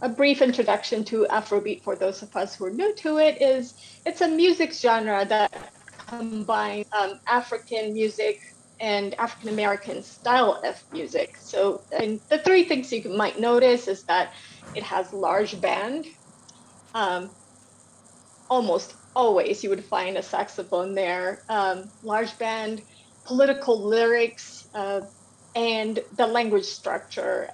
a brief introduction to Afrobeat for those of us who are new to it is it's a music genre that combines African music and African American style of music. So, and the three things you might notice is that it has large band. Um, Almost always you would find a saxophone there, large band, political lyrics, and the language structure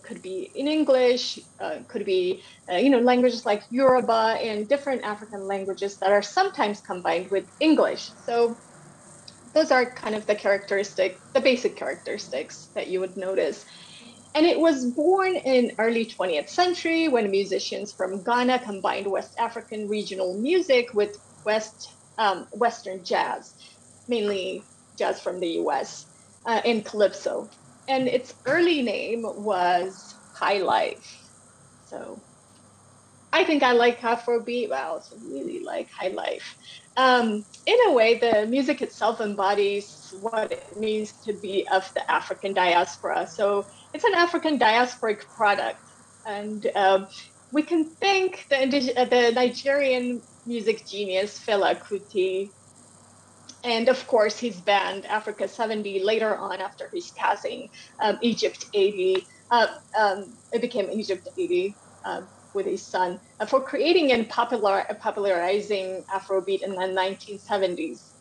could be in English, could be, languages like Yoruba and different African languages that are sometimes combined with English. So those are kind of the basic characteristics that you would notice. And it was born in early 20th century when musicians from Ghana combined West African regional music with Western jazz, mainly jazz from the US, and calypso. And its early name was High Life. So I think I like Afrobeat, but I also really like High Life. In a way, the music itself embodies what it means to be of the African diaspora. So it's an African diasporic product. And we can thank the Nigerian music genius, Fela Kuti, and of course his band, Africa 70, later on after his passing, Egypt 80. It became Egypt 80. With his son, for creating and popularizing Afrobeat in the 1970s.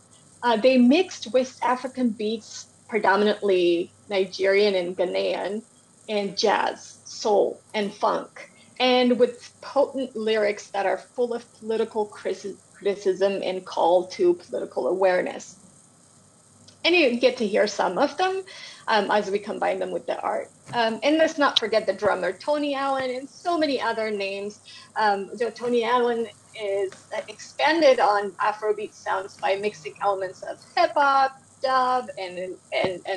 They mixed West African beats, predominantly Nigerian and Ghanaian, and jazz, soul, and funk, and with potent lyrics that are full of political criticism and call to political awareness. And you get to hear some of them as we combine them with the art. And let's not forget the drummer, Tony Allen, and so many other names. Tony Allen is expanded on Afrobeat sounds by mixing elements of hip hop, dub, and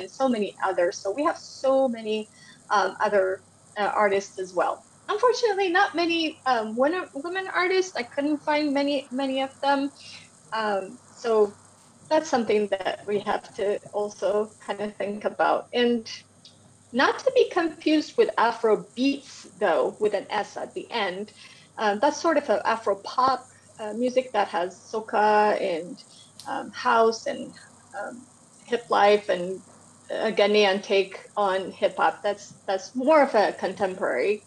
so many others. So we have so many other artists as well. Unfortunately, not many women artists. I couldn't find many of them. So that's something that we have to also kind of think about. And not to be confused with Afro beats, though, with an S at the end. That's sort of an Afro pop music that has soca and house and hip life and a Ghanaian take on hip hop. That's more of a contemporary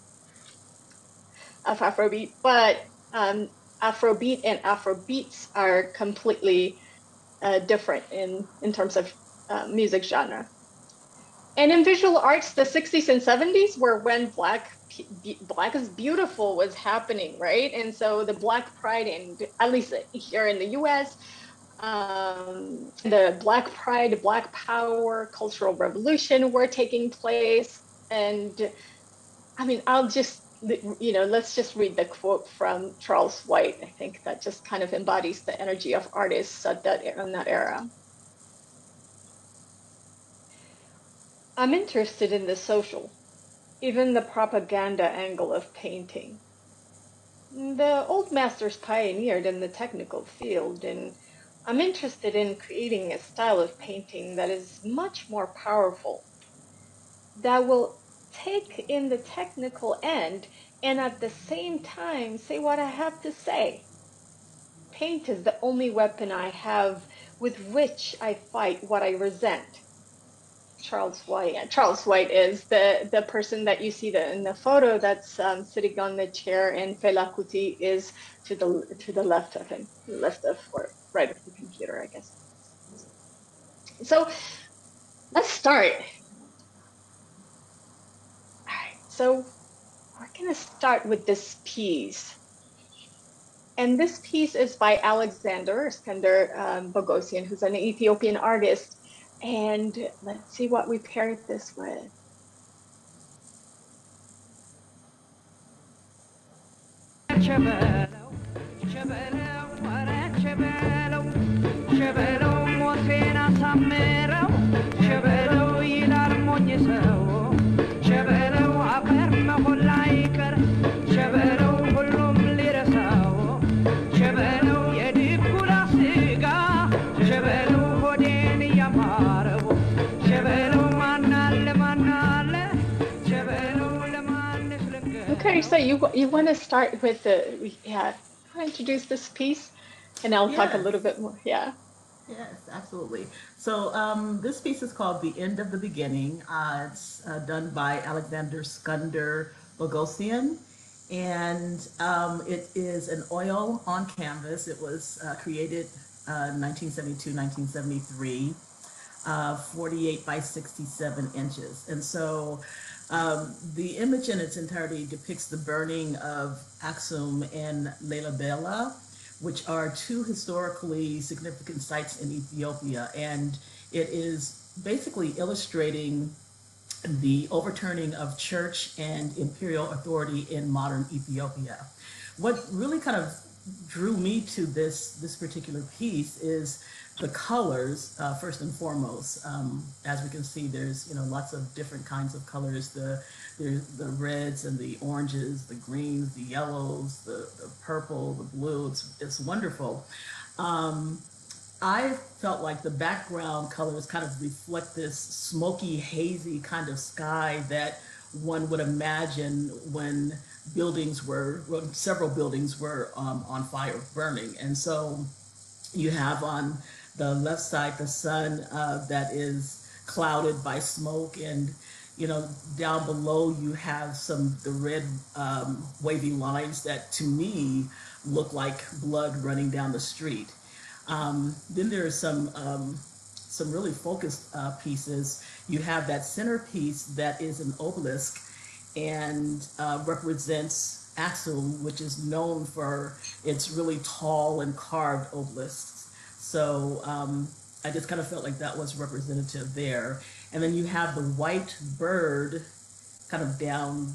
of Afrobeat, but Afrobeat and Afrobeats are completely different in terms of music genre. And in visual arts, the 60s and 70s were when Black is Beautiful was happening, right? And so the Black Pride, and at least here in the US, the Black Pride, Black Power, Cultural Revolution were taking place. And I mean, let's just read the quote from Charles White. I think that just kind of embodies the energy of artists in that era. I'm interested in the social, even the propaganda angle of painting. The old masters pioneered in the technical field, and I'm interested in creating a style of painting that is much more powerful, that will take in the technical end and at the same time say what I have to say. Paint is the only weapon I have with which I fight what I resent. Charles White. Yeah, Charles White is the person that you see in the photo that's sitting on the chair, and Fela Kuti is to the left of him, or right of the computer, I guess. So let's start. All right, so we're gonna start with this piece. And this piece is by Alexander Skender Bogosian, who's an Ethiopian artist. And let's see what we paired this with. Okay, so you want to start with the, yeah, want to introduce this piece, and I'll talk a Yes, little bit more. Yeah. yes, absolutely. So this piece is called "The End of the Beginning." It's done by Alexander Skunder Bogosian, and it is an oil on canvas. It was created 1972, 1973. 48 by 67 inches. And so the image in its entirety depicts the burning of Aksum and Lalibela, which are two historically significant sites in Ethiopia. And it is basically illustrating the overturning of church and imperial authority in modern Ethiopia. What really kind of drew me to this particular piece is the colors. First and foremost, as we can see, there's lots of different kinds of colors. There's the reds and the oranges, the greens, the yellows, the purple, the blue. It's wonderful. Um, I felt like the background colors kind of reflect this smoky, hazy kind of sky that one would imagine when several buildings were on fire, burning. And so you have on the left side the sun that is clouded by smoke, and down below you have the red wavy lines that to me look like blood running down the street. Then there are some really focused pieces. You have that centerpiece that is an obelisk and represents Axum, which is known for its really tall and carved obelisks. So I just kind of felt like that was representative there. And then you have the white bird kind of down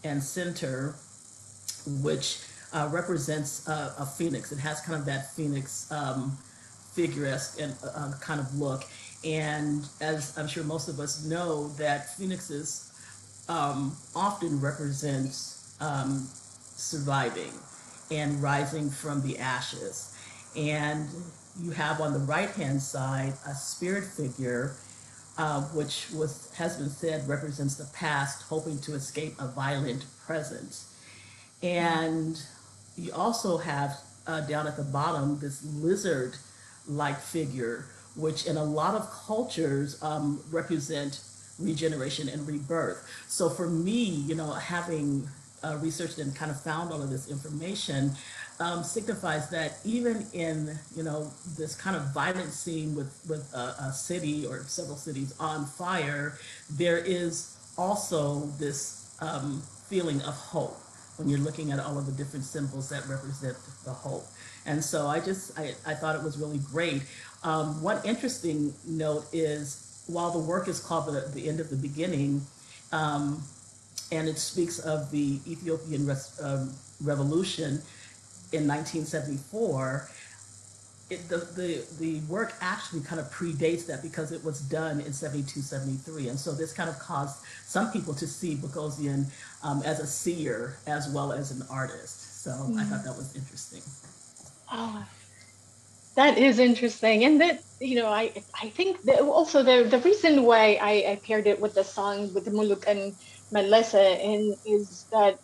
and center, which represents a phoenix. It has kind of that phoenix figuresque and kind of look. And as I'm sure most of us know, that phoenixes often represents surviving and rising from the ashes. And you have on the right hand side a spirit figure, which has been said represents the past, hoping to escape a violent present. And you also have down at the bottom this lizard like figure, which in a lot of cultures represent regeneration and rebirth. So for me, having researched and kind of found all of this information, signifies that even in this kind of violent scene with a city or several cities on fire, there is also this feeling of hope when you're looking at all of the different symbols that represent the hope. And so I thought it was really great. One interesting note is while the work is called the End of the Beginning, and it speaks of the Ethiopian revolution in 1974, the work actually kind of predates that because it was done in 72, 73. And so this kind of caused some people to see Bogosian as a seer as well as an artist. So I thought that was interesting. Oh, that is interesting, and that I think that also the reason why I paired it with the song with the Muluk and Melissa and is that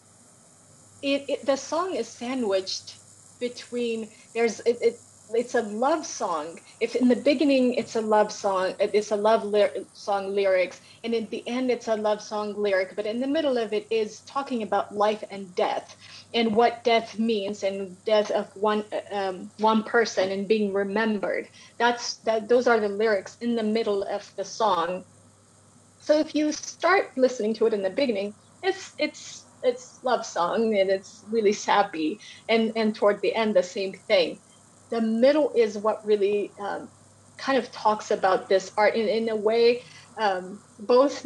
the song is sandwiched between it's a love song. If in the beginning it's a love song, it's a song lyrics, and in the end it's a love song lyric, but in the middle of it is talking about life and death and what death means and death of one person and being remembered. Those are the lyrics in the middle of the song. So if you start listening to it in the beginning, it's love song and it's really sappy, and toward the end the same thing. The middle is what really kind of talks about this art in a way. Both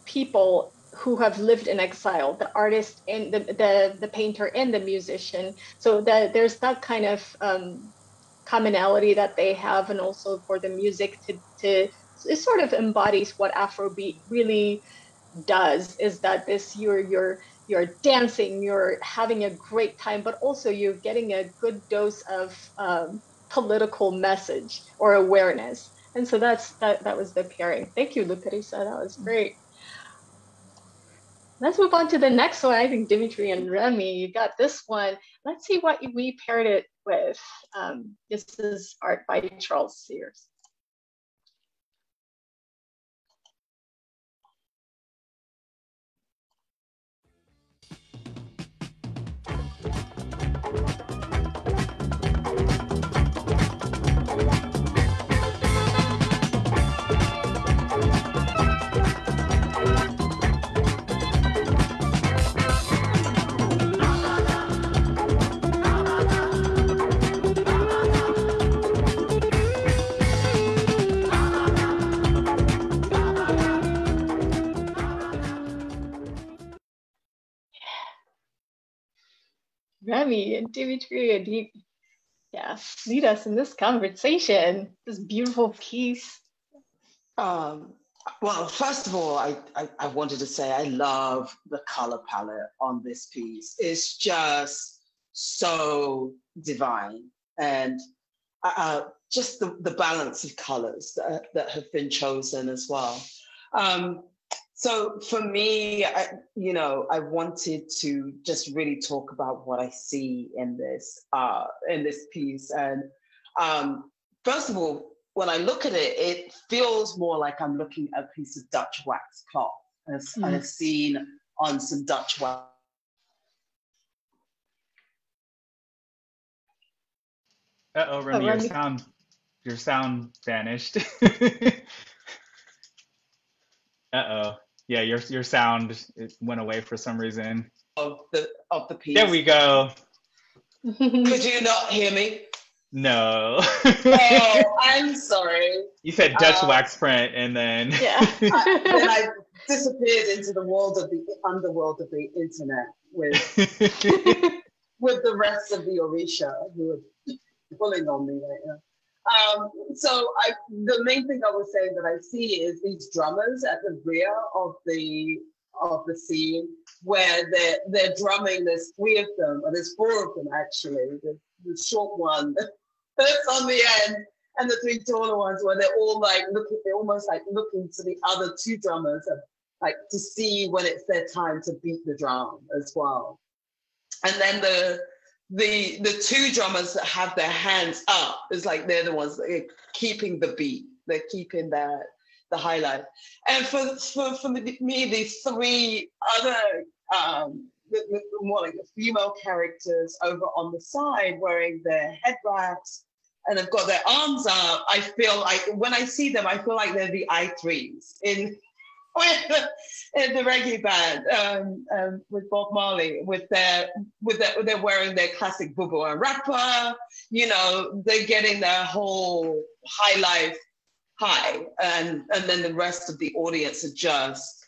people who have lived in exile, the artist and the painter and the musician. So there's that kind of commonality that they have, and also for the music to it sort of embodies what Afrobeat really does, is that this you're dancing, you're having a great time, but also you're getting a good dose of political message or awareness. And so that was the pairing. Thank you, Lucreza. That was great. Let's move on to the next one. I think Dimitri and Remy, you got this one. Let's see what we paired it with. This is art by Charles Sears. Remy and Dimitri and lead us in this conversation, this beautiful piece. Well, first of all, I wanted to say I love the color palette on this piece. It's just so divine, and just the balance of colors that have been chosen as well. So for me, I wanted to just really talk about what I see in this piece. And first of all, when I look at it, it feels more like I'm looking at a piece of Dutch wax cloth, as I've seen on some Dutch wax. Uh-oh, Remy, your sound vanished. Uh-oh. Yeah, your sound it went away for some reason. Of the piece. There we go. Could you not hear me? No. Oh, I'm sorry. You said Dutch wax print and then then I disappeared into the underworld of the internet with the rest of the Orisha who are pulling on me right now. So the main thing I was saying that I see is these drummers at the rear of the scene where they're drumming. There's three of them, or there's four of them actually. The short one that's on the end, and the three taller ones where they're all they're almost like looking to the other two drummers, like to see when it's their time to beat the drum as well. And then the two drummers that have their hands up is like they're the ones that are keeping the beat. They're keeping the highlight. And for me, these three other more like the female characters over on the side wearing their head wraps and have got their arms up, I feel like when I see them, I feel like they're the I3s in the reggae band with Bob Marley, they're wearing their classic bubu and rapper. They're getting their whole high life high, and then the rest of the audience are just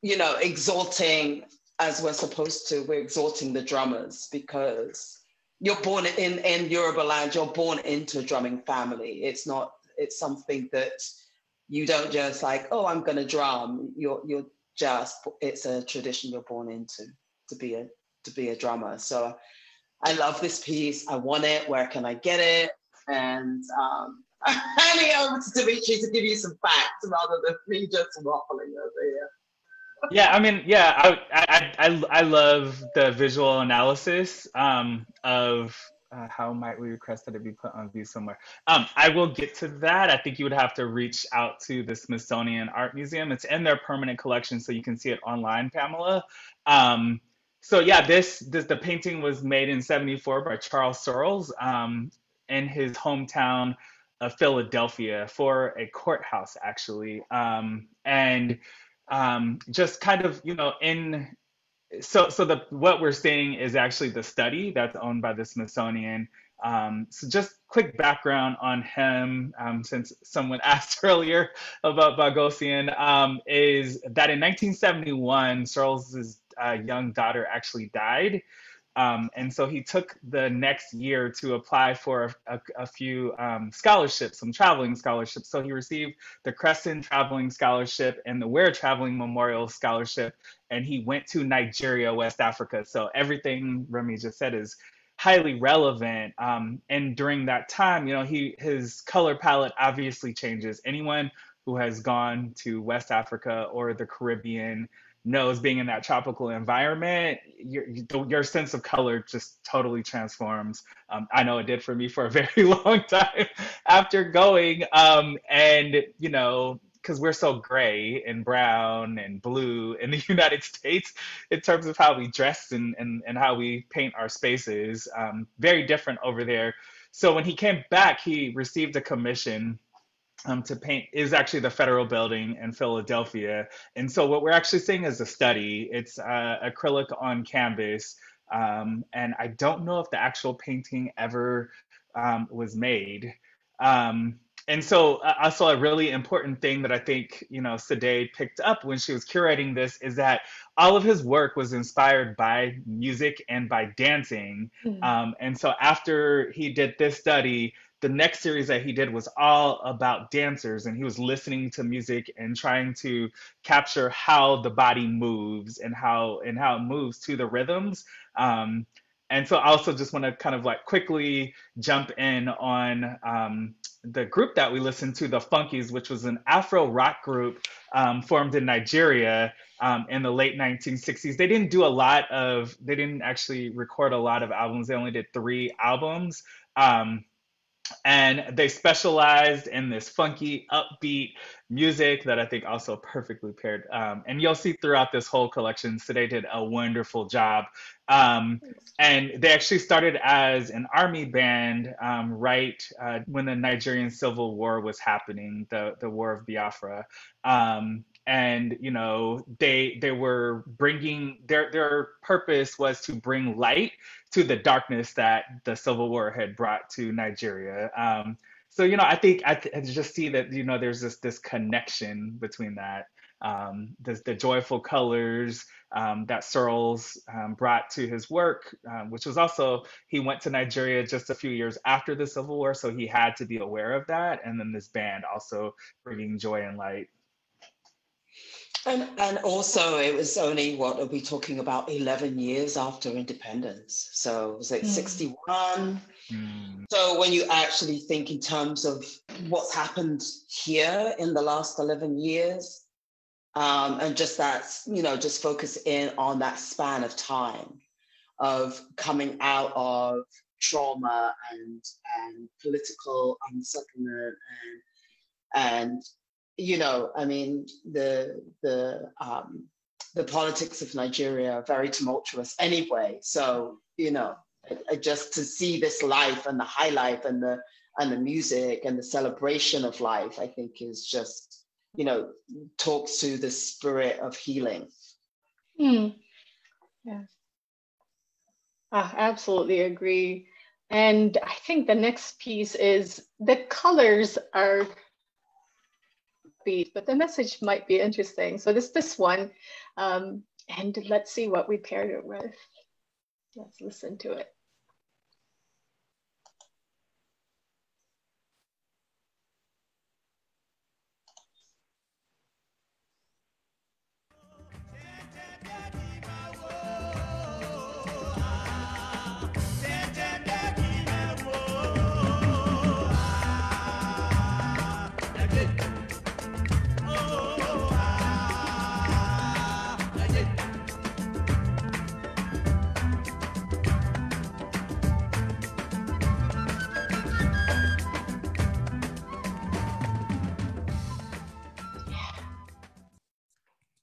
exalting as we're supposed to. We're exalting the drummers because you're born in Yoruba land. You're born into a drumming family. It's something that you don't just like, oh, I'm going to drum. It's a tradition you're born into to be a drummer. So I love this piece. I want it. Where can I get it? And handing over to Dimitri to give you some facts rather than me just waffling over here. Yeah, I mean, yeah, I love the visual analysis of how might we request that it be put on view somewhere. I will get to that. I think you would have to reach out to the Smithsonian Art Museum. It's in their permanent collection, so you can see it online, Pamela. So yeah, the painting was made in '74 by Charles Searles in his hometown of Philadelphia for a courthouse, actually, and just kind of, what we're seeing is actually the study that's owned by the Smithsonian. So just quick background on him, since someone asked earlier about Bogosian, is that in 1971, Searles's young daughter actually died. And so he took the next year to apply for a few scholarships, some traveling scholarships. So he received the Crescent Traveling Scholarship and the Ware Traveling Memorial Scholarship, and he went to Nigeria, West Africa. So everything Remy just said is highly relevant. And during that time, his color palette obviously changes. Anyone who has gone to West Africa or the Caribbean knows, being in that tropical environment, your sense of color just totally transforms. I know it did for me for a very long time after going. And, you know, because we're so gray and brown and blue in the United States in terms of how we dress and how we paint our spaces, very different over there. So when he came back, he received a commission to paint is actually the federal building in Philadelphia. And so what we're actually seeing is a study. It's acrylic on canvas. And I don't know if the actual painting ever was made. And so also a really important thing that I think, you know, Sade picked up when she was curating this is that all of his work was inspired by music and by dancing. And so after he did this study, the next series that he did was all about dancers, and he was listening to music and trying to capture how the body moves and how it moves to the rhythms. And so I also just want to kind of like quickly jump in on the group that we listened to, the Funkies, which was an Afro rock group formed in Nigeria in the late 1960s. They didn't actually record a lot of albums. They only did 3 albums. And they specialized in this funky, upbeat music that I think also perfectly paired. And you'll see throughout this whole collection, Sade did a wonderful job. And they actually started as an army band right when the Nigerian Civil War was happening, the War of Biafra. And you know, they were bringing their purpose was to bring light to the darkness that the Civil War had brought to Nigeria. So you know, I think I just see that, you know, there's this connection between that, the joyful colors that Searles brought to his work, which was also, he went to Nigeria just a few years after the Civil War, so he had to be aware of that. And then this band also bringing joy and light. And also, it was only, what are we talking about, 11 years after independence. So it was like 61. So when you actually think in terms of what's happened here in the last 11 years, and just that, you know, just focus in on that span of time of coming out of trauma and political unsettlement and you know, I mean, the politics of Nigeria are very tumultuous anyway. So, you know, just to see this life and the high life and the music and the celebration of life, I think is just, you know, talks to the spirit of healing. Yeah. I absolutely agree. And I think the next piece is the colors are beat, but the message might be interesting. So this one, and let's see what we paired it with. Let's listen to it.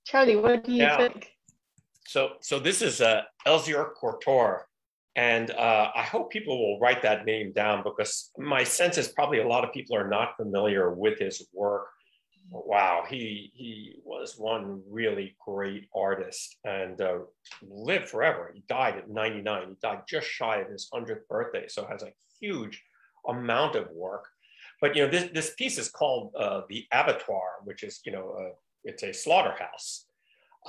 Charlie, what do you think? So this is Elzier Cortor, and I hope people will write that name down, because my sense is probably a lot of people are not familiar with his work. Wow, he was one really great artist and lived forever. He died at 99. He died just shy of his 100th birthday, so has a huge amount of work. But you know, this piece is called The Abattoir, which is, you know, it's a slaughterhouse.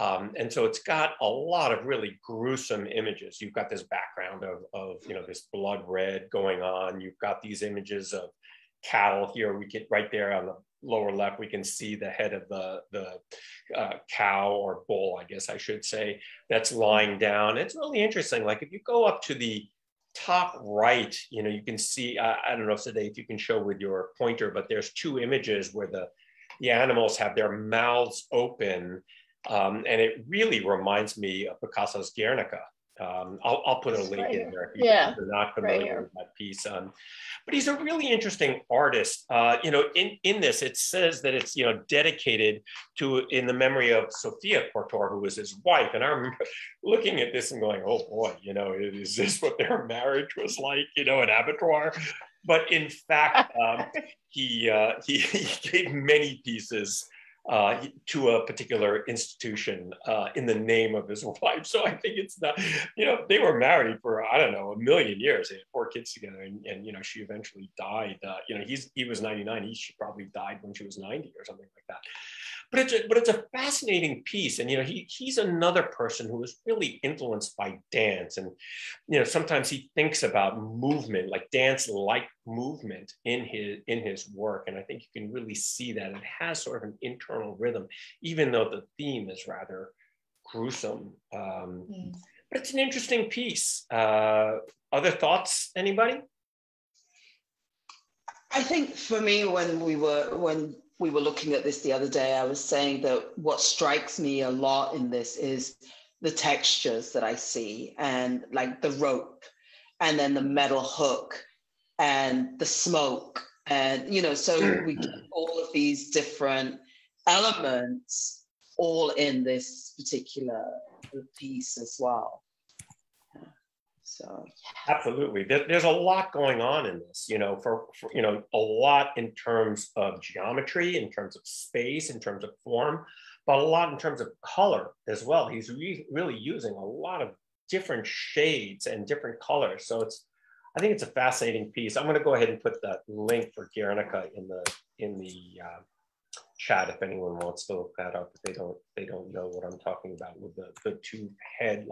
And so it's got a lot of really gruesome images. You've got this background of you know, this blood red going on. You've got these images of cattle here. We get right there on the lower left, we can see the head of the cow or bull, I guess I should say, that's lying down. It's really interesting. Like if you go up to the top right, you know, you can see, I don't know, Sade, if you can show with your pointer, but there's 2 images where the animals have their mouths open, And it really reminds me of Picasso's Guernica. I'll put a link in there if Yeah, you're not right familiar here. with that piece. But he's a really interesting artist. In this, it says that it's dedicated to in the memory of Sophia Portor, who was his wife. And I remember looking at this and going, "Oh boy, is this what their marriage was like? An abattoir." But in fact, he gave many pieces to a particular institution in the name of his wife. So I think it's not, they were married for, I don't know, a million years. They had 4 kids together, and she eventually died. He was 99. She probably died when she was 90 or something like that. But it's a fascinating piece, and he's another person who was really influenced by dance, and sometimes he thinks about movement, like dance-like movement in his work, and I think you can really see that it has sort of an internal rhythm, even though the theme is rather gruesome. But it's an interesting piece. Other thoughts, anybody? I think for me, when we were looking at this the other day, I was saying that what strikes me a lot in this is the textures that I see, and like the rope, and then the metal hook, and the smoke, and so we get all of these different elements all in this particular piece as well. So absolutely, there's a lot going on in this, for a lot in terms of geometry, in terms of space, in terms of form, but a lot in terms of color as well. He's really using a lot of different shades and different colors. So I think it's a fascinating piece. I'm going to go ahead and put that link for Guernica in the chat if anyone wants to look that up, if they don't know what I'm talking about with the 2 head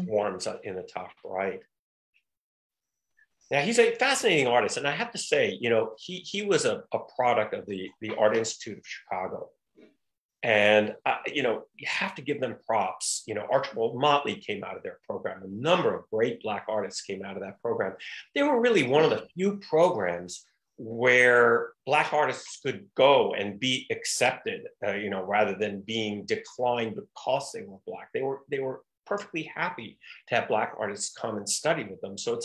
forms in the top right. Now, he's a fascinating artist, and I have to say, he was a product of the Art Institute of Chicago, and you have to give them props. Archibald Motley came out of their program. A number of great Black artists came out of that program. They were really one of the few programs where Black artists could go and be accepted, rather than being declined because they were Black. They were perfectly happy to have Black artists come and study with them. So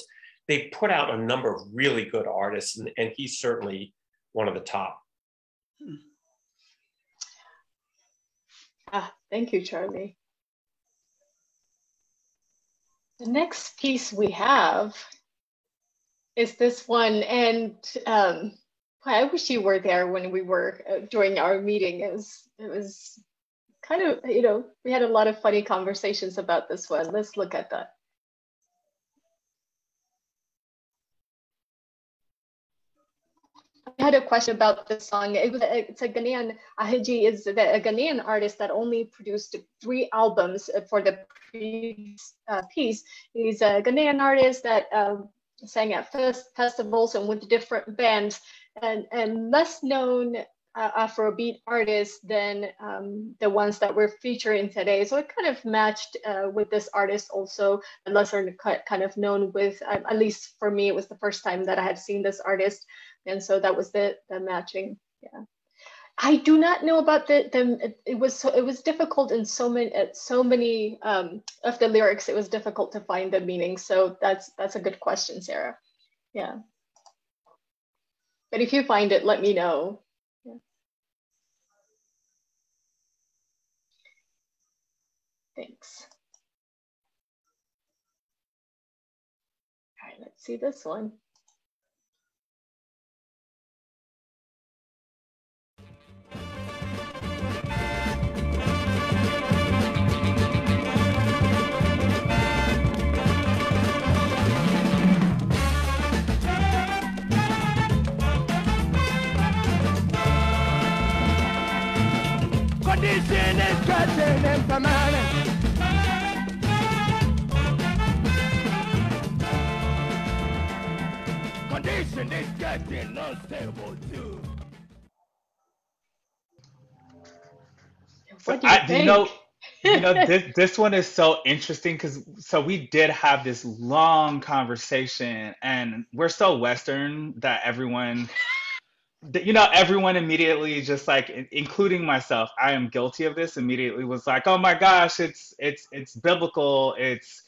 they put out a number of really good artists, and he's certainly one of the top. Thank you, Charlie. The next piece we have is this one, and I wish you were there when we were during our meeting. It was kind of, we had a lot of funny conversations about this one. Let's look at that. I had a question about this song. It's a Ghanaian, Ahiji is a Ghanaian artist that only produced 3 albums for the previous piece. He's a Ghanaian artist that sang at festivals and with different bands, and less known Afrobeat artists than the ones that we're featuring today. So it kind of matched with this artist also, lesser kind of known with, at least for me, it was the first time that I had seen this artist. And so that was the matching. Yeah. I do not know about the it was difficult in so many of the lyrics. It was difficult to find the meaning. So that's a good question, Sarah. Yeah. But if you find it, let me know. Yeah. Thanks. All right, let's see this one. Condition is getting impermanent. Condition is getting unstable too. What do you think? This one is so interesting because we did have this long conversation, and we're so Western that everyone you know, everyone immediately just like, including myself, I am guilty of this, immediately was like, oh my gosh, it's biblical, it's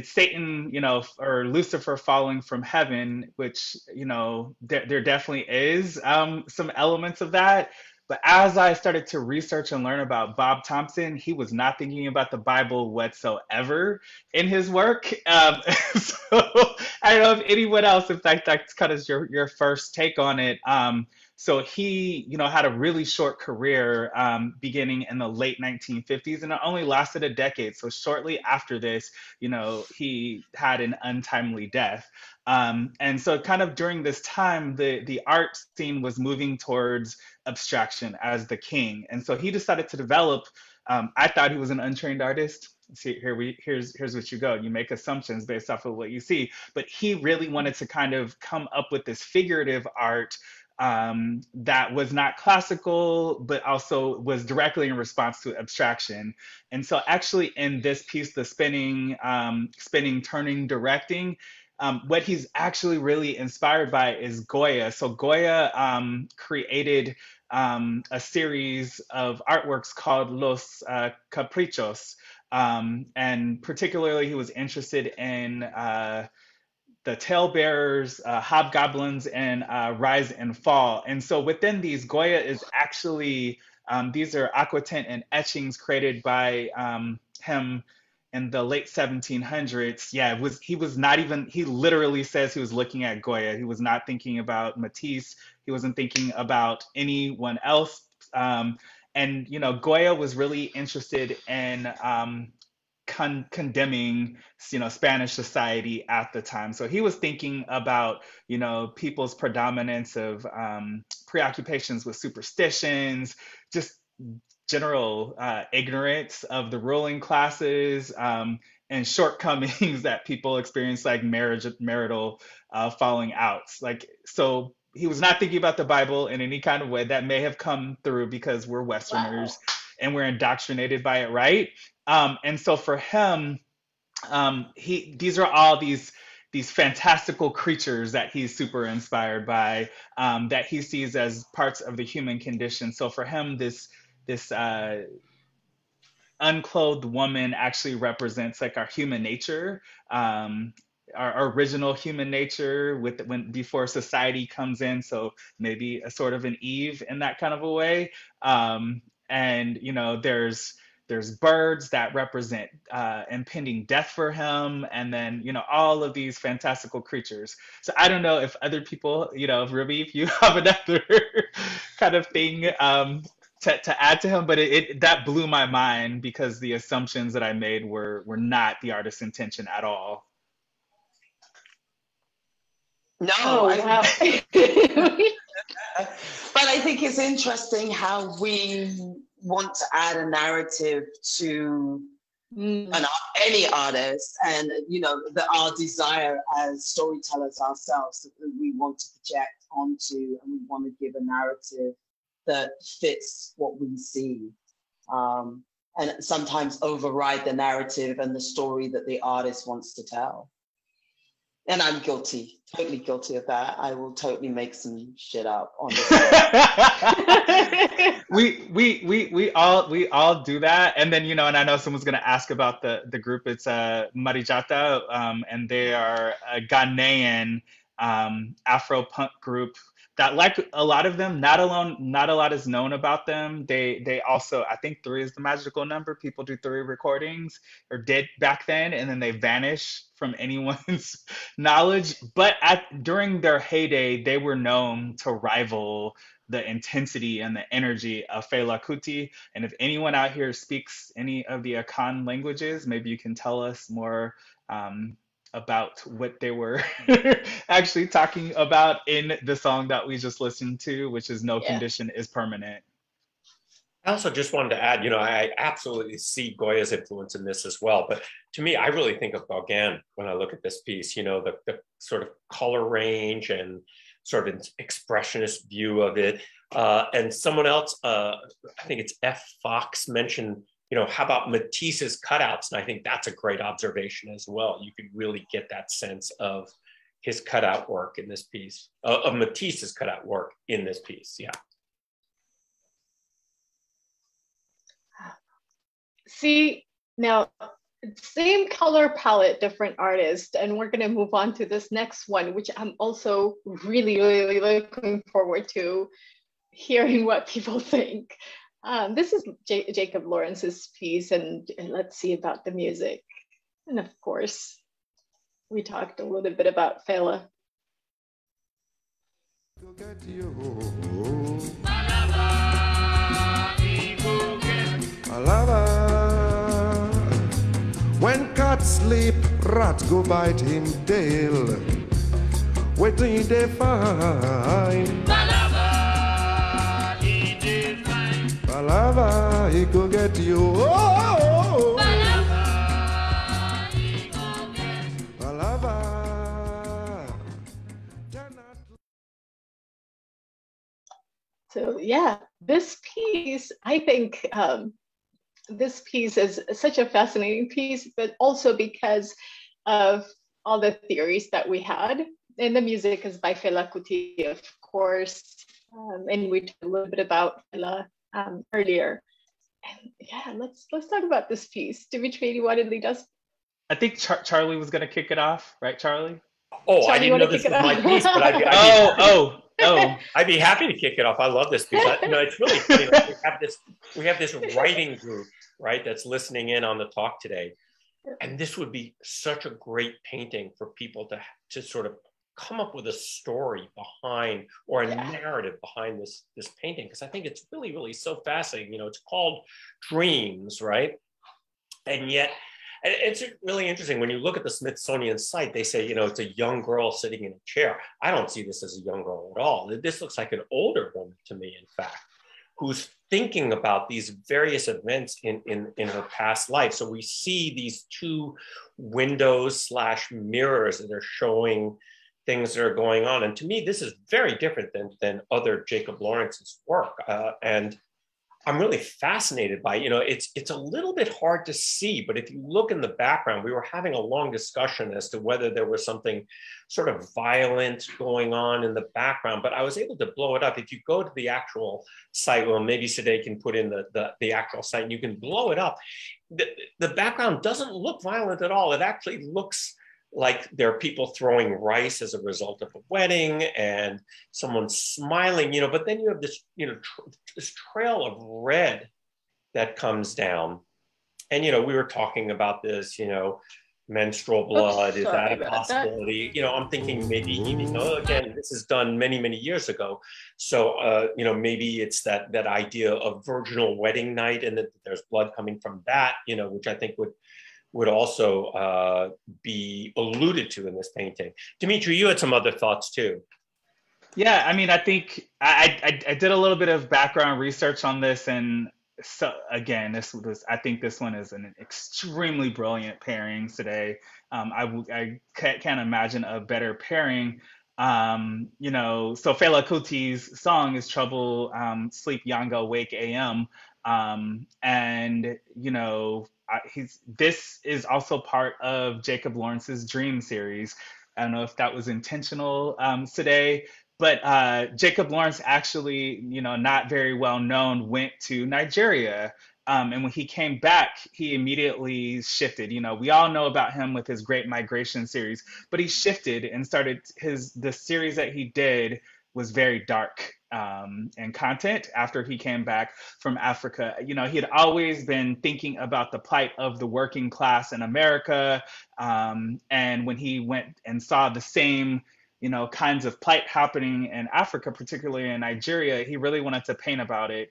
Satan, you know, or Lucifer falling from heaven, which, you know, there definitely is some elements of that. But as I started to research and learn about Bob Thompson, he was not thinking about the Bible whatsoever in his work. So I don't know if anyone else, if that's kind of your first take on it. So he, you know, had a really short career beginning in the late 1950s, and it only lasted a decade. So shortly after this, you know, he had an untimely death. And so kind of during this time, the art scene was moving towards abstraction as the king. And so he decided to develop, I thought he was an untrained artist. See, here's what you go. You make assumptions based off of what you see. But he really wanted to kind of come up with this figurative art that was not classical, but also was directly in response to abstraction. And so, actually, in this piece, the spinning, turning, directing, what he's actually really inspired by is Goya. So Goya created a series of artworks called Los Caprichos, and particularly he was interested in the talebearers, hobgoblins, and rise and fall. And so within these, Goya is actually, these are aquatint and etchings created by him in the late 1700s. Yeah, he was not even, he literally says he was looking at Goya. He was not thinking about Matisse. He wasn't thinking about anyone else. And, you know, Goya was really interested in condemning, you know, Spanish society at the time. So he was thinking about, you know, people's predominance of preoccupations with superstitions, just general ignorance of the ruling classes, and shortcomings that people experience, like marital falling outs. Like, so he was not thinking about the Bible in any kind of way. That may have come through because we're Wow. Westerners and we're indoctrinated by it, right? And so for him, these are all these fantastical creatures that he's super inspired by, that he sees as parts of the human condition. So for him, this unclothed woman actually represents like our human nature, our original human nature with when before society comes in. So maybe a sort of an Eve in that kind of a way. And you know, there's birds that represent impending death for him, and then you know all of these fantastical creatures. So I don't know if other people, you know, if Ruby, if you have another kind of thing to add to him, but it that blew my mind because the assumptions that I made were not the artist's intention at all. No, Oh, wow. but I think it's interesting how we want to add a narrative to any artist, and you know, our desire as storytellers ourselves, that we want to project onto, and we want to give a narrative that fits what we see, and sometimes override the narrative and the story that the artist wants to tell. And I'm guilty, totally guilty of that. I will totally make some shit up on this. we all do that. And then, you know, and I know someone's gonna ask about the group. It's Marijata, and they are a Ghanaian Afro punk group that, like a lot of them, not a lot is known about them. They also, I think three is the magical number. People do three recordings, or did back then, and then they vanish from anyone's knowledge. But during their heyday, they were known to rival the intensity and the energy of Fela Kuti. And if anyone out here speaks any of the Akan languages, maybe you can tell us more about what they were actually talking about in the song that we just listened to, which is No Yeah. Condition is Permanent. I also just wanted to add, you know, I absolutely see Goya's influence in this as well. But to me, I really think of Gauguin when I look at this piece, you know, the sort of color range and sort of expressionist view of it. And someone else, I think it's F. Fox, mentioned, you know, how about Matisse's cutouts? And I think that's a great observation as well. You could really get that sense of, his cutout work in this piece, of Matisse's cutout work in this piece. Yeah. See, now, same color palette, different artist, and we're gonna move on to this next one, which I'm also really, really looking forward to hearing what people think. This is Jacob Lawrence's piece, and let's see about the music. And of course, we talked a little bit about Fela. When cat sleep, rat go bite him tail. What do they find? Palava, he go get you. Oh, Palava. So yeah, this piece, I think this piece is such a fascinating piece, but also because of all the theories that we had. And the music is by Fela Kuti, of course. And we talked a little bit about Fela earlier. And yeah, let's talk about this piece. Dimitri, you want to lead us? I think Charlie was going to kick it off, right, Charlie? Oh, Charlie, I didn't know this was my piece, but I'd be happy to kick it off. I love this piece. It's really funny. Like we have this writing group, right, that's listening in on the talk today, and this would be such a great painting for people to sort of come up with a story behind, or a narrative behind this painting, because I think it's really, really so fascinating. It's called Dreams, right? And yet, it's really interesting when you look at the Smithsonian site. They say, it's a young girl sitting in a chair. I don't see this as a young girl at all. This looks like an older woman to me, in fact, who's thinking about these various events in her past life. So we see these two windows / mirrors that are showing things that are going on. And to me, this is very different than other Jacob Lawrence's work. And I'm really fascinated by, it's a little bit hard to see, but if you look in the background, we were having a long discussion as to whether there was something sort of violent going on in the background, but I was able to blow it up. If you go to the actual site, well, maybe Sade can put in the actual site and you can blow it up. The background doesn't look violent at all. It actually looks like there are people throwing rice as a result of a wedding and someone smiling, but then you have this, this trail of red that comes down. And, we were talking about this, menstrual blood, is that a possibility? I'm thinking maybe, again, this is done many, many years ago. So, maybe it's that idea of virginal wedding night and that there's blood coming from that, which I think would also be alluded to in this painting. Dimitri, you had some other thoughts too. Yeah, I mean, I think I did a little bit of background research on this, and so again, I think this one is an extremely brilliant pairing today. I can't imagine a better pairing. So Fela Kuti's song is Trouble Sleep Yanga Wake AM, and this is also part of Jacob Lawrence's Dream series. I don't know if that was intentional today, but Jacob Lawrence actually, not very well known, went to Nigeria. And when he came back, he immediately shifted. We all know about him with his Great Migration series, but he shifted and started the series that he did was very dark in content after he came back from Africa. He had always been thinking about the plight of the working class in America. And when he went and saw the same kinds of plight happening in Africa, particularly in Nigeria, he really wanted to paint about it.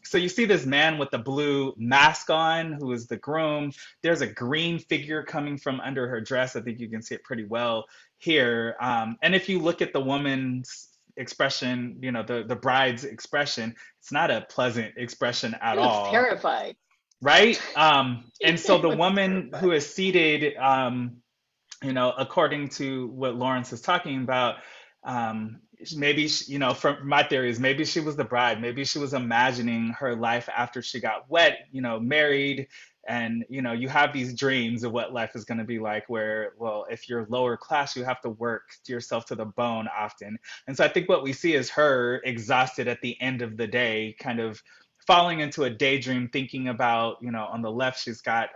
So you see this man with the blue mask on, who is the groom. There's a green figure coming from under her dress. I think you can see it pretty well here. And if you look at the woman's expression, the bride's expression, it's not a pleasant expression at all. She looks terrified. Right? And so the woman who is seated, according to what Lawrence is talking about, maybe, from my theory is maybe she was the bride. Maybe she was imagining her life after she got wet, married, And, you know, you have these dreams of what life is going to be like where, well, if you're lower class, you have to work yourself to the bone often. And so I think what we see is her exhausted at the end of the day, kind of falling into a daydream, thinking about, you know, on the left, she's got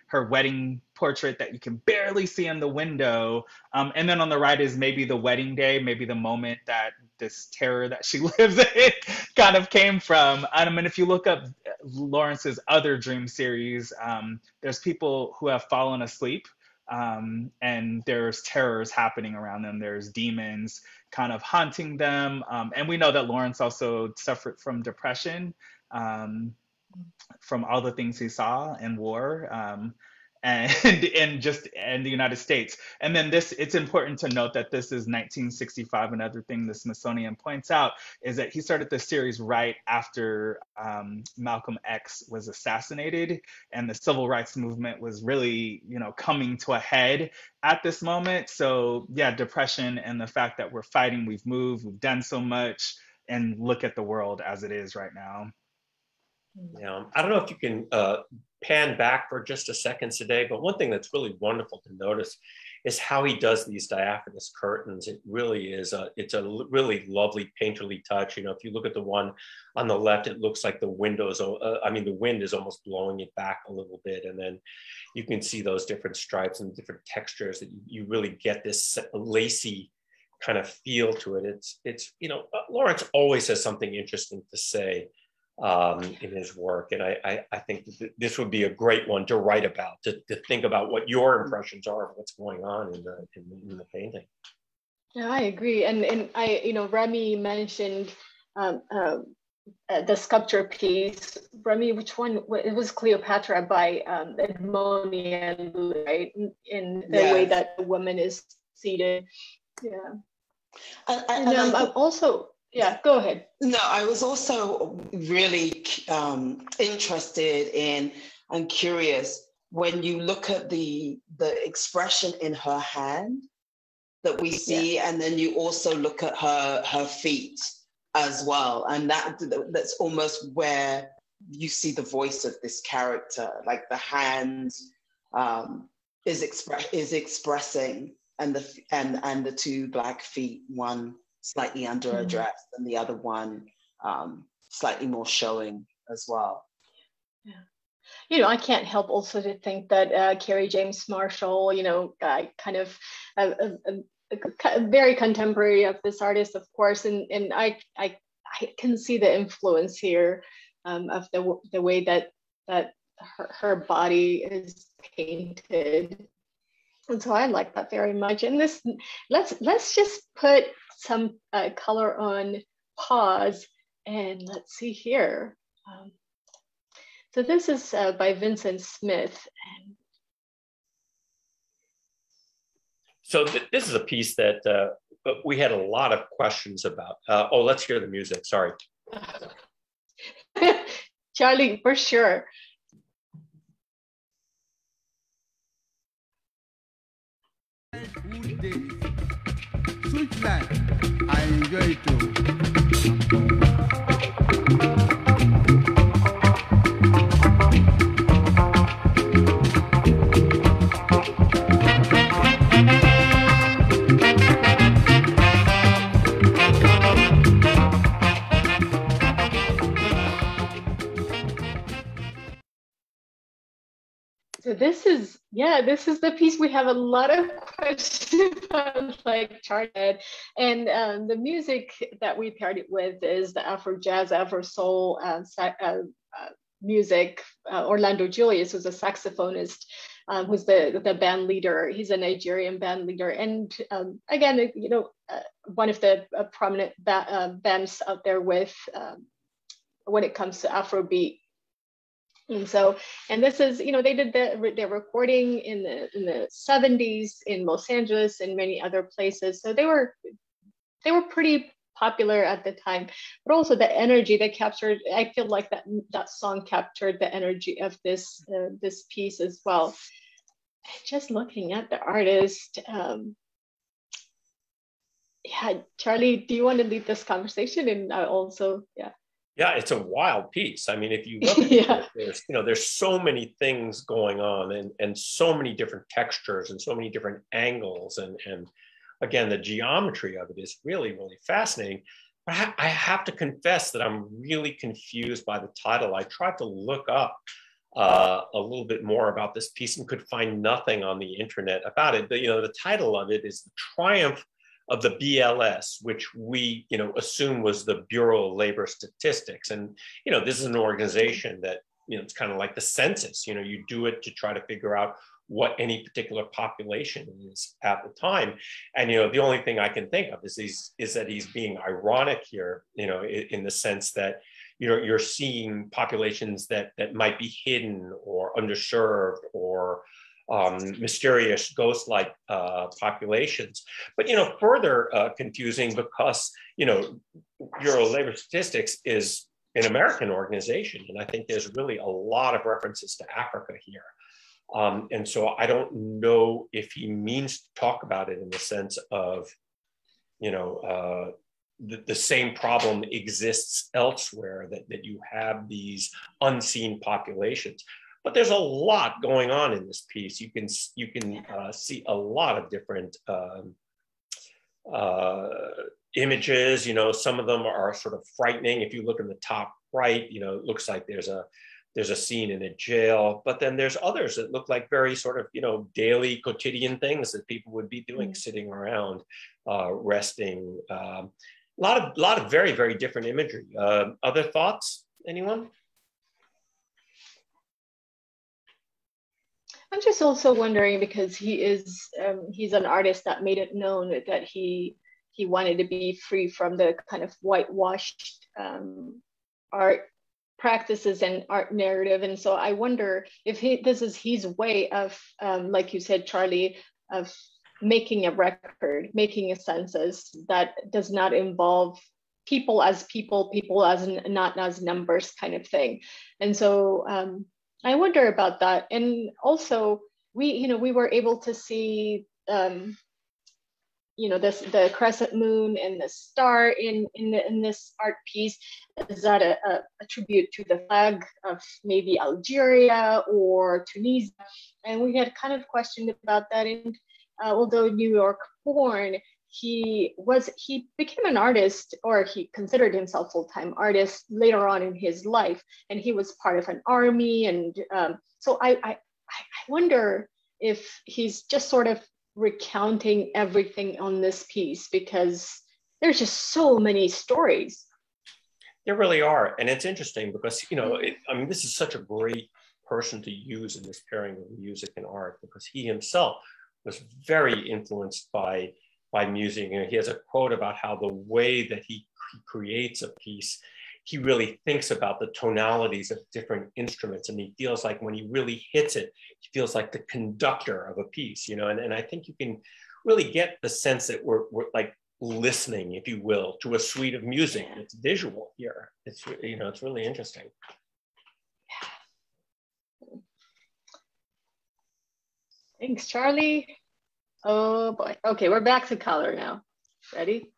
her wedding portrait that you can barely see in the window. And then on the right is maybe the wedding day, maybe the moment that this terror that she lives in kind of came from. I mean, if you look up Lawrence's other dream series, there's people who have fallen asleep, and there's terrors happening around them. There's demons kind of haunting them. And we know that Lawrence also suffered from depression, from all the things he saw in war, and in the United States. And then it's important to note that this is 1965. Another thing the Smithsonian points out is that he started the series right after Malcolm X was assassinated, and the civil rights movement was really, you know, coming to a head at this moment. So yeah, depression and the fact that we're fighting, we've moved, we've done so much, and look at the world as it is right now. Yeah, I don't know if you can pan back for just a second today, but one thing that's really wonderful to notice is how he does these diaphanous curtains. It really is it's a really lovely painterly touch. You know, if you look at the one on the left, it looks like the windows, the wind is almost blowing it back a little bit. And then you can see those different stripes and different textures that you really get this lacy kind of feel to it. It's you know, Lawrence always has something interesting to say in his work. And I think that this would be a great one to write about, to think about what your impressions are of what's going on in the painting. Yeah, I agree. And I, you know, Remy mentioned the sculpture piece. Remy, which one? It was Cleopatra by Edmond and Louis, right? In the way that the woman is seated. Yeah. And also, yeah, go ahead. No, I was also really interested in and curious when you look at the expression in her hand that we see, and then you also look at her feet as well, and that's almost where you see the voice of this character, like the hand is expressing, and the two black feet, one slightly under a dress and the other one slightly more showing as well. Yeah. You know, I can't help also to think that Kerry James Marshall, you know, kind of very contemporary of this artist, of course, and I can see the influence here of the way that her body is painted. And so I like that very much. And this, let's just put some color on pause, and let's see here. So this is by Vincent Smith. So this is a piece that we had a lot of questions about. Let's hear the music, sorry. Charlie, for sure. Sweet life, I enjoy it too. So this is the piece we have a lot of questions on, like charted, and the music that we paired it with is the Afro jazz, Afro soul music. Orlando Julius, who's a saxophonist, who's the band leader. He's a Nigerian band leader, and again, you know, one of the prominent bands out there with when it comes to Afrobeat. And this is, you know, they did their recording in the 70s in Los Angeles and many other places. So they were pretty popular at the time, but also the energy they captured. I feel like that song captured the energy of this piece as well. Just looking at the artist, Charlie, do you want to lead this conversation? And I also, Yeah, it's a wild piece. I mean, if you look at it, there's so many things going on, and so many different textures and so many different angles, and again, the geometry of it is really, really fascinating. But I have to confess that I'm really confused by the title. I tried to look up a little bit more about this piece and could find nothing on the internet about it. But the title of it is "The Triumph of the BLS," which we assume was the Bureau of Labor Statistics. And this is an organization that it's kind of like the census. You do it to try to figure out what any particular population is at the time. And the only thing I can think of is that he's being ironic here, in the sense that you're seeing populations that might be hidden or underserved or mysterious ghost-like populations. But further confusing, because Bureau of Labor Statistics is an American organization, and I think there's really a lot of references to Africa here. And so I don't know if he means to talk about it in the sense of the same problem exists elsewhere, that you have these unseen populations. But there's a lot going on in this piece. You can see a lot of different images. Some of them are sort of frightening. If you look in the top right, it looks like there's a scene in a jail. But then there's others that look like very sort of daily, quotidian things that people would be doing, sitting around, resting. A lot of very, very different imagery. Other thoughts? Anyone? I'm just also wondering, because he's an artist that made it known that he wanted to be free from the kind of whitewashed art practices and art narrative. And so I wonder if this is his way of, like you said, Charlie, of making a record, making a census that does not involve people as not as numbers kind of thing. And so I wonder about that. And also we were able to see the crescent moon and the star in this art piece. Is that a tribute to the flag of maybe Algeria or Tunisia? And we had kind of questioned about that. And although New York born, he became an artist, or he considered himself full-time artist later on in his life, and he was part of an army. And so I wonder if he's just sort of recounting everything on this piece, because there's just so many stories. There really are. And it's interesting because, this is such a great person to use in this pairing of music and art, because he himself was very influenced by music. He has a quote about how the way that he creates a piece, he really thinks about the tonalities of different instruments, and he feels like when he really hits it, he feels like the conductor of a piece, and I think you can really get the sense that we're like listening, if you will, to a suite of music. It's visual here. It's it's really interesting. Thanks, Charlie. Oh boy. Okay, we're back to color now. Ready?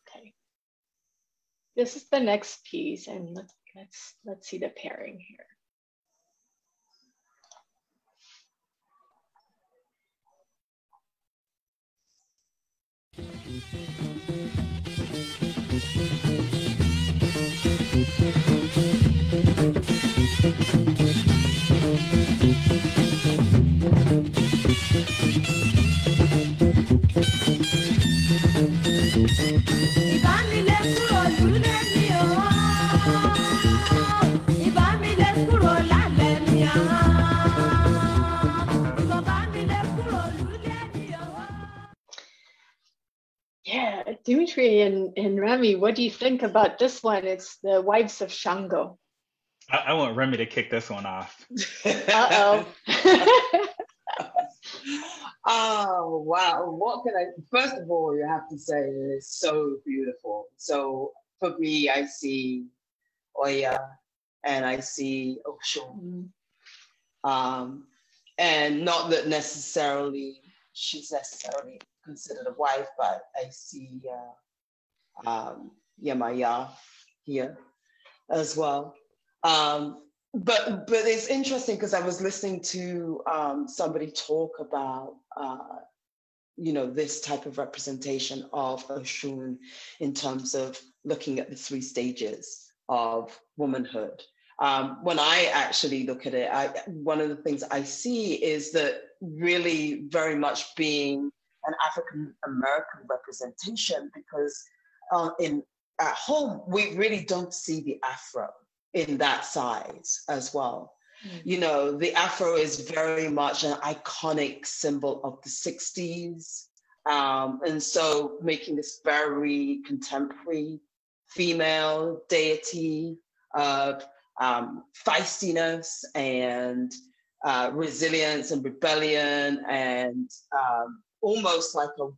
Okay. This is the next piece, and let's see the pairing here. Yeah, Dimitri and Remy, what do you think about this one? It's the Wives of Shango. I want Remy to kick this one off. Uh-oh. Oh, wow. What can I, first of all, you have to say it is so beautiful. So for me, I see Oya and I see Oshun. And not that necessarily she's necessarily considered a wife, but I see Yamaya here as well. But it's interesting because I was listening to somebody talk about this type of representation of Oshun in terms of looking at the 3 stages of womanhood. When I actually look at it, one of the things I see is that really very much being an African American representation, because at home we really don't see the Afro in that size as well. Mm-hmm. The Afro is very much an iconic symbol of the 60s. And so making this very contemporary female deity of feistiness and resilience and rebellion and almost like a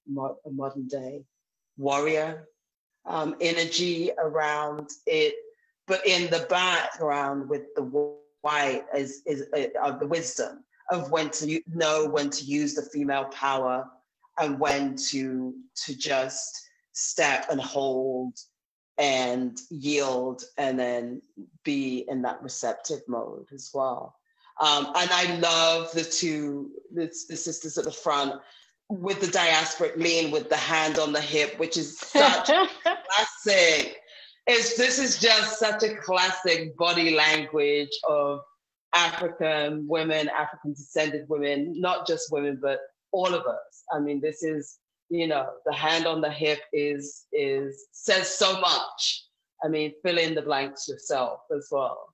modern day warrior energy around it, but in the background with the white is the wisdom of when to know when to use the female power and when to just step and hold and yield and then be in that receptive mode as well. And I love the sisters at the front with the diasporic lean with the hand on the hip, which is such classic. This is just such a classic body language of African women, African descended women, not just women, but all of us. I mean, this is, the hand on the hip says so much. I mean, fill in the blanks yourself as well.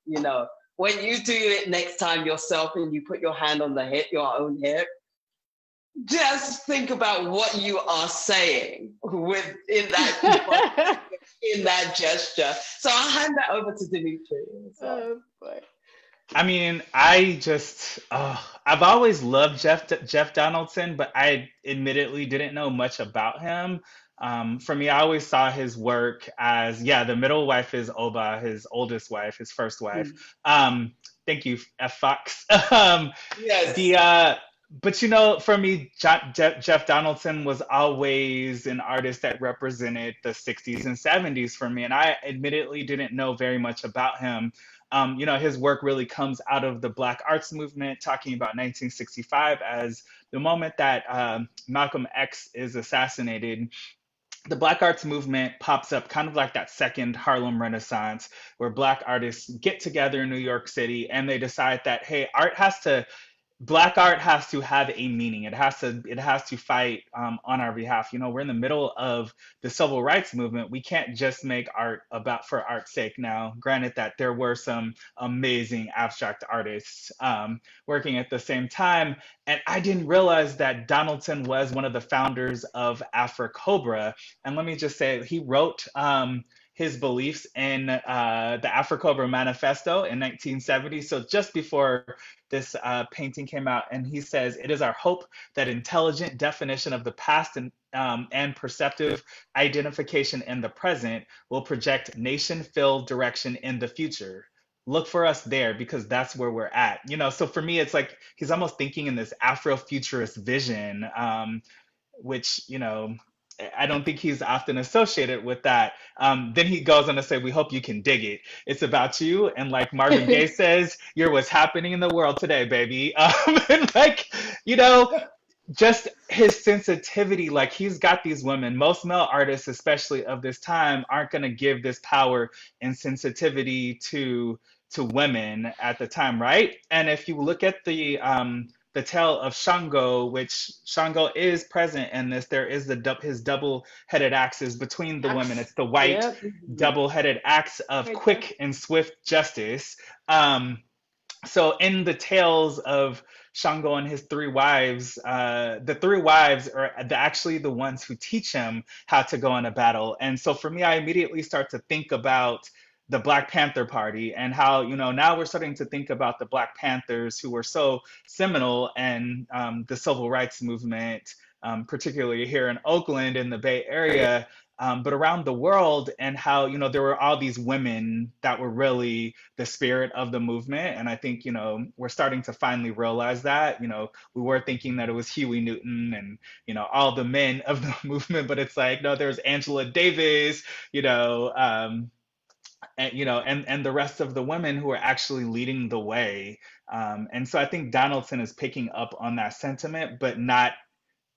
When you do it next time yourself and you put your hand on the hip, your own hip, just think about what you are saying in that gesture. So I'll hand that over to Dimitri. Oh, boy. I mean, I've always loved Jeff Donaldson, but I admittedly didn't know much about him. For me, I always saw his work as, the middle wife is Oba, his oldest wife, his first wife. Thank you, F. Fox. Yes. But for me, Jeff Donaldson was always an artist that represented the 60s and 70s for me, and I admittedly didn't know very much about him. His work really comes out of the Black arts movement, talking about 1965 as the moment that Malcolm X is assassinated. The Black arts movement pops up kind of like that second Harlem Renaissance, where Black artists get together in New York City and they decide that, hey, Black art has to have a meaning. It has to fight on our behalf. We're in the middle of the civil rights movement. We can't just make art for art's sake. Now, granted that there were some amazing abstract artists working at the same time, and I didn't realize that Donaldson was one of the founders of Afro-Cobra. And let me just say, he wrote his beliefs in the Afro-Cobra Manifesto in 1970. So just before this painting came out, and he says, "It is our hope that intelligent definition of the past and perceptive identification in the present will project nation-filled direction in the future. Look for us there because that's where we're at." So for me, it's like he's almost thinking in this Afrofuturist vision, which, I don't think he's often associated with that. Then he goes on to say, "We hope you can dig it. It's about you." And like Marvin Gaye says, "You're what's happening in the world today, baby." And just his sensitivity, like he's got these women, most male artists, especially of this time, aren't going to give this power and sensitivity to women at the time, right? And if you look at the tale of Shango, which Shango is present in this, there is his double-headed axes between the women. It's the white double-headed axe of quick and swift justice. So in the tales of Shango and his 3 wives, the 3 wives are actually the ones who teach him how to go in a battle. And so for me, I immediately start to think about the Black Panther Party and how, now we're starting to think about the Black Panthers who were so seminal in the civil rights movement, particularly here in Oakland in the Bay Area. but around the world, and how, you know, there were all these women that were really the spirit of the movement. And I think, you know, we're starting to finally realize that. You know, we were thinking that it was Huey Newton and, you know, all the men of the movement, but it's like, no, there's Angela Davis, you know, and you know, and the rest of the women who are actually leading the way. And so I think Donaldson is picking up on that sentiment, but not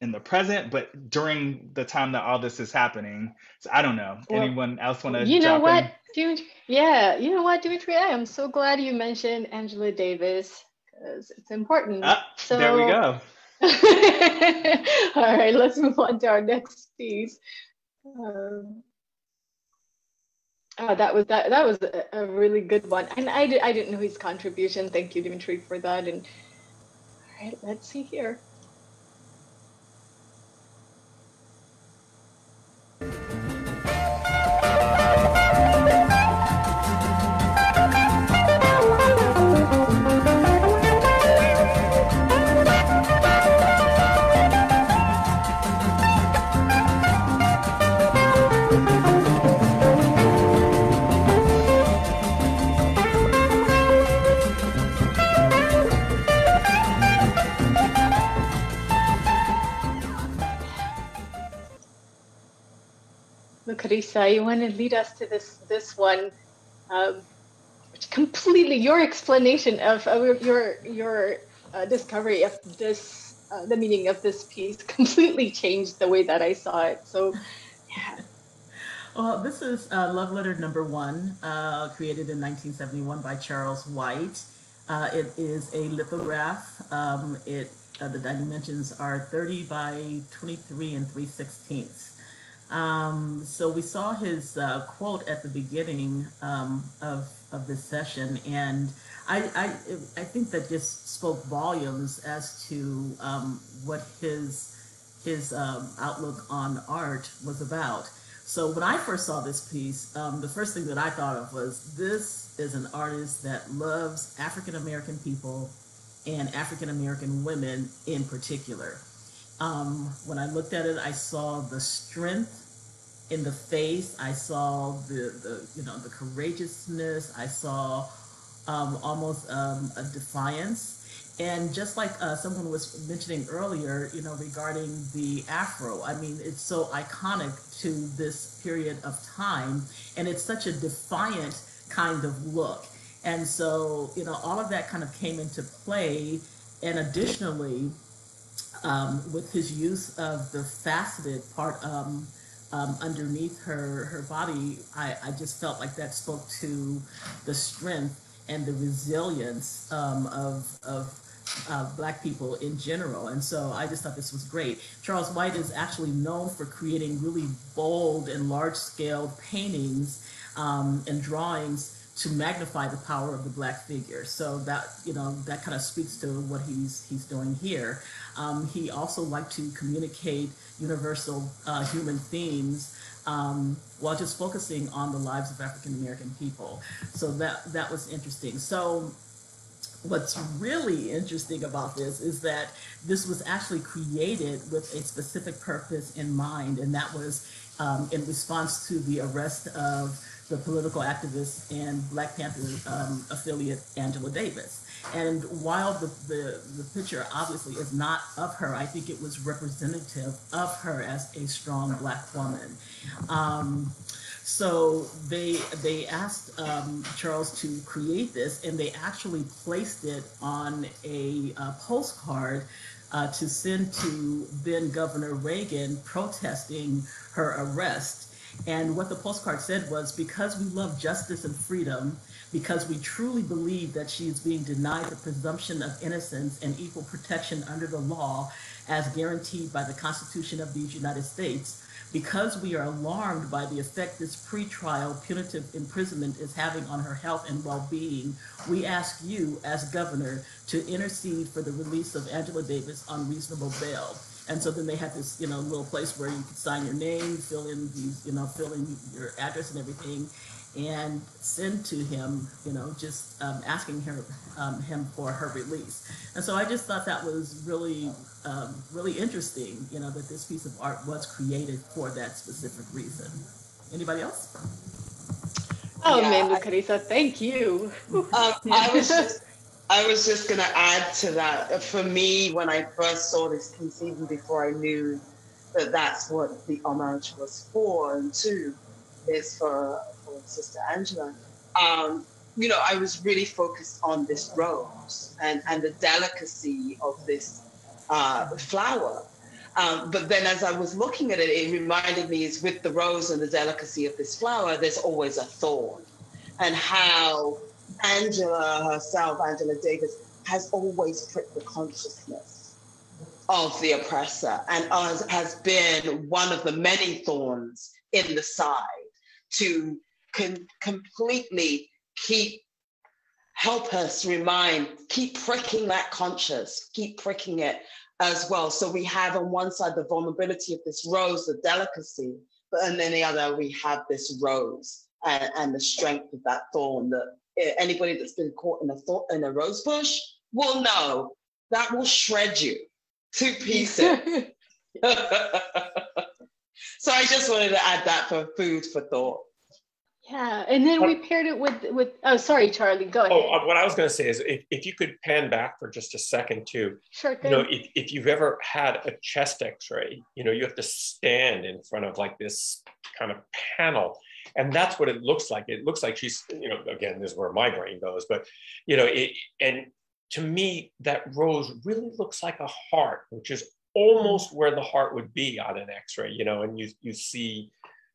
in the present, but during the time that all this is happening. So I don't know. Well, Anyone else want to you know drop what, in? Dimitri? Yeah, you know what, Dimitri? I am so glad you mentioned Angela Davis because it's important. Ah, there we So, go. all right, let's move on to our next piece. Um, that was a really good one, and I didn't know his contribution. Thank you, Dimitri, for that. And all right, let's see here. Look, Risa, you want to lead us to this one, which completely your explanation of your discovery of this, the meaning of this piece completely changed the way that I saw it. So, yeah. Well, this is Love Letter Number One, created in 1971 by Charles White. It is a lithograph. The dimensions are 30 by 23 and 3/16. So we saw his quote at the beginning of this session, and I think that just spoke volumes as to what his outlook on art was about. So when I first saw this piece, the first thing that I thought of was, this is an artist that loves African American people and African American women in particular. When I looked at it, I saw the strength in the face. I saw the courageousness. I saw almost a defiance. And just like someone was mentioning earlier, regarding the Afro, I mean, it's so iconic to this period of time, and it's such a defiant kind of look. And so, all of that kind of came into play. And additionally, with his use of the faceted part underneath her body, I just felt like that spoke to the strength and the resilience of Black people in general. And so I just thought this was great. Charles White is actually known for creating really bold and large-scale paintings and drawings to magnify the power of the Black figure. So that, that kind of speaks to what he's doing here. He also liked to communicate universal human themes while just focusing on the lives of African American people. So that was interesting. So what's really interesting about this is that this was actually created with a specific purpose in mind, and that was in response to the arrest of the political activist and Black Panther affiliate Angela Davis. And while the picture obviously is not of her, I think it was representative of her as a strong Black woman. So they asked Charles to create this, and they actually placed it on a postcard to send to then Governor Reagan protesting her arrest. And what the postcard said was, because we love justice and freedom, because we truly believe that she is being denied the presumption of innocence and equal protection under the law as guaranteed by the Constitution of these United States, because we are alarmed by the effect this pretrial punitive imprisonment is having on her health and well-being, we ask you as governor to intercede for the release of Angela Davis on reasonable bail. And so then they had this, little place where you could sign your name, fill in these, fill in your address and everything. and send to him, just asking him for her release. And so I just thought that was really, really interesting, that this piece of art was created for that specific reason. Anybody else? Oh Yeah, man, Lucarisa, thank you. I was just going to add to that. For me, when I first saw this piece, even before I knew that that's what the homage was for, and two is for Sister Angela, I was really focused on this rose and the delicacy of this flower. But then as I was looking at it, it reminded me is with the rose and the delicacy of this flower, there's always a thorn. And how Angela Davis, has always pricked the consciousness of the oppressor and has been one of the many thorns in the side to completely help us keep pricking that conscience, keep pricking it as well. So we have on one side the vulnerability of this rose, the delicacy, and then the other we have this rose and the strength of that thorn. That anybody that's been caught in a rose bush will know that will shred you to pieces. So I just wanted to add that for food for thought. Yeah, and then we paired it with oh, sorry, Charlie, go ahead. Oh, what I was going to say is if you could pan back for just a second too. Sure thing. If you've ever had a chest x-ray, you have to stand in front of like this kind of panel. And that's what it looks like. It looks like she's, again, this is where my brain goes, but, and to me, that rose really looks like a heart, which is almost where the heart would be on an x-ray, and you see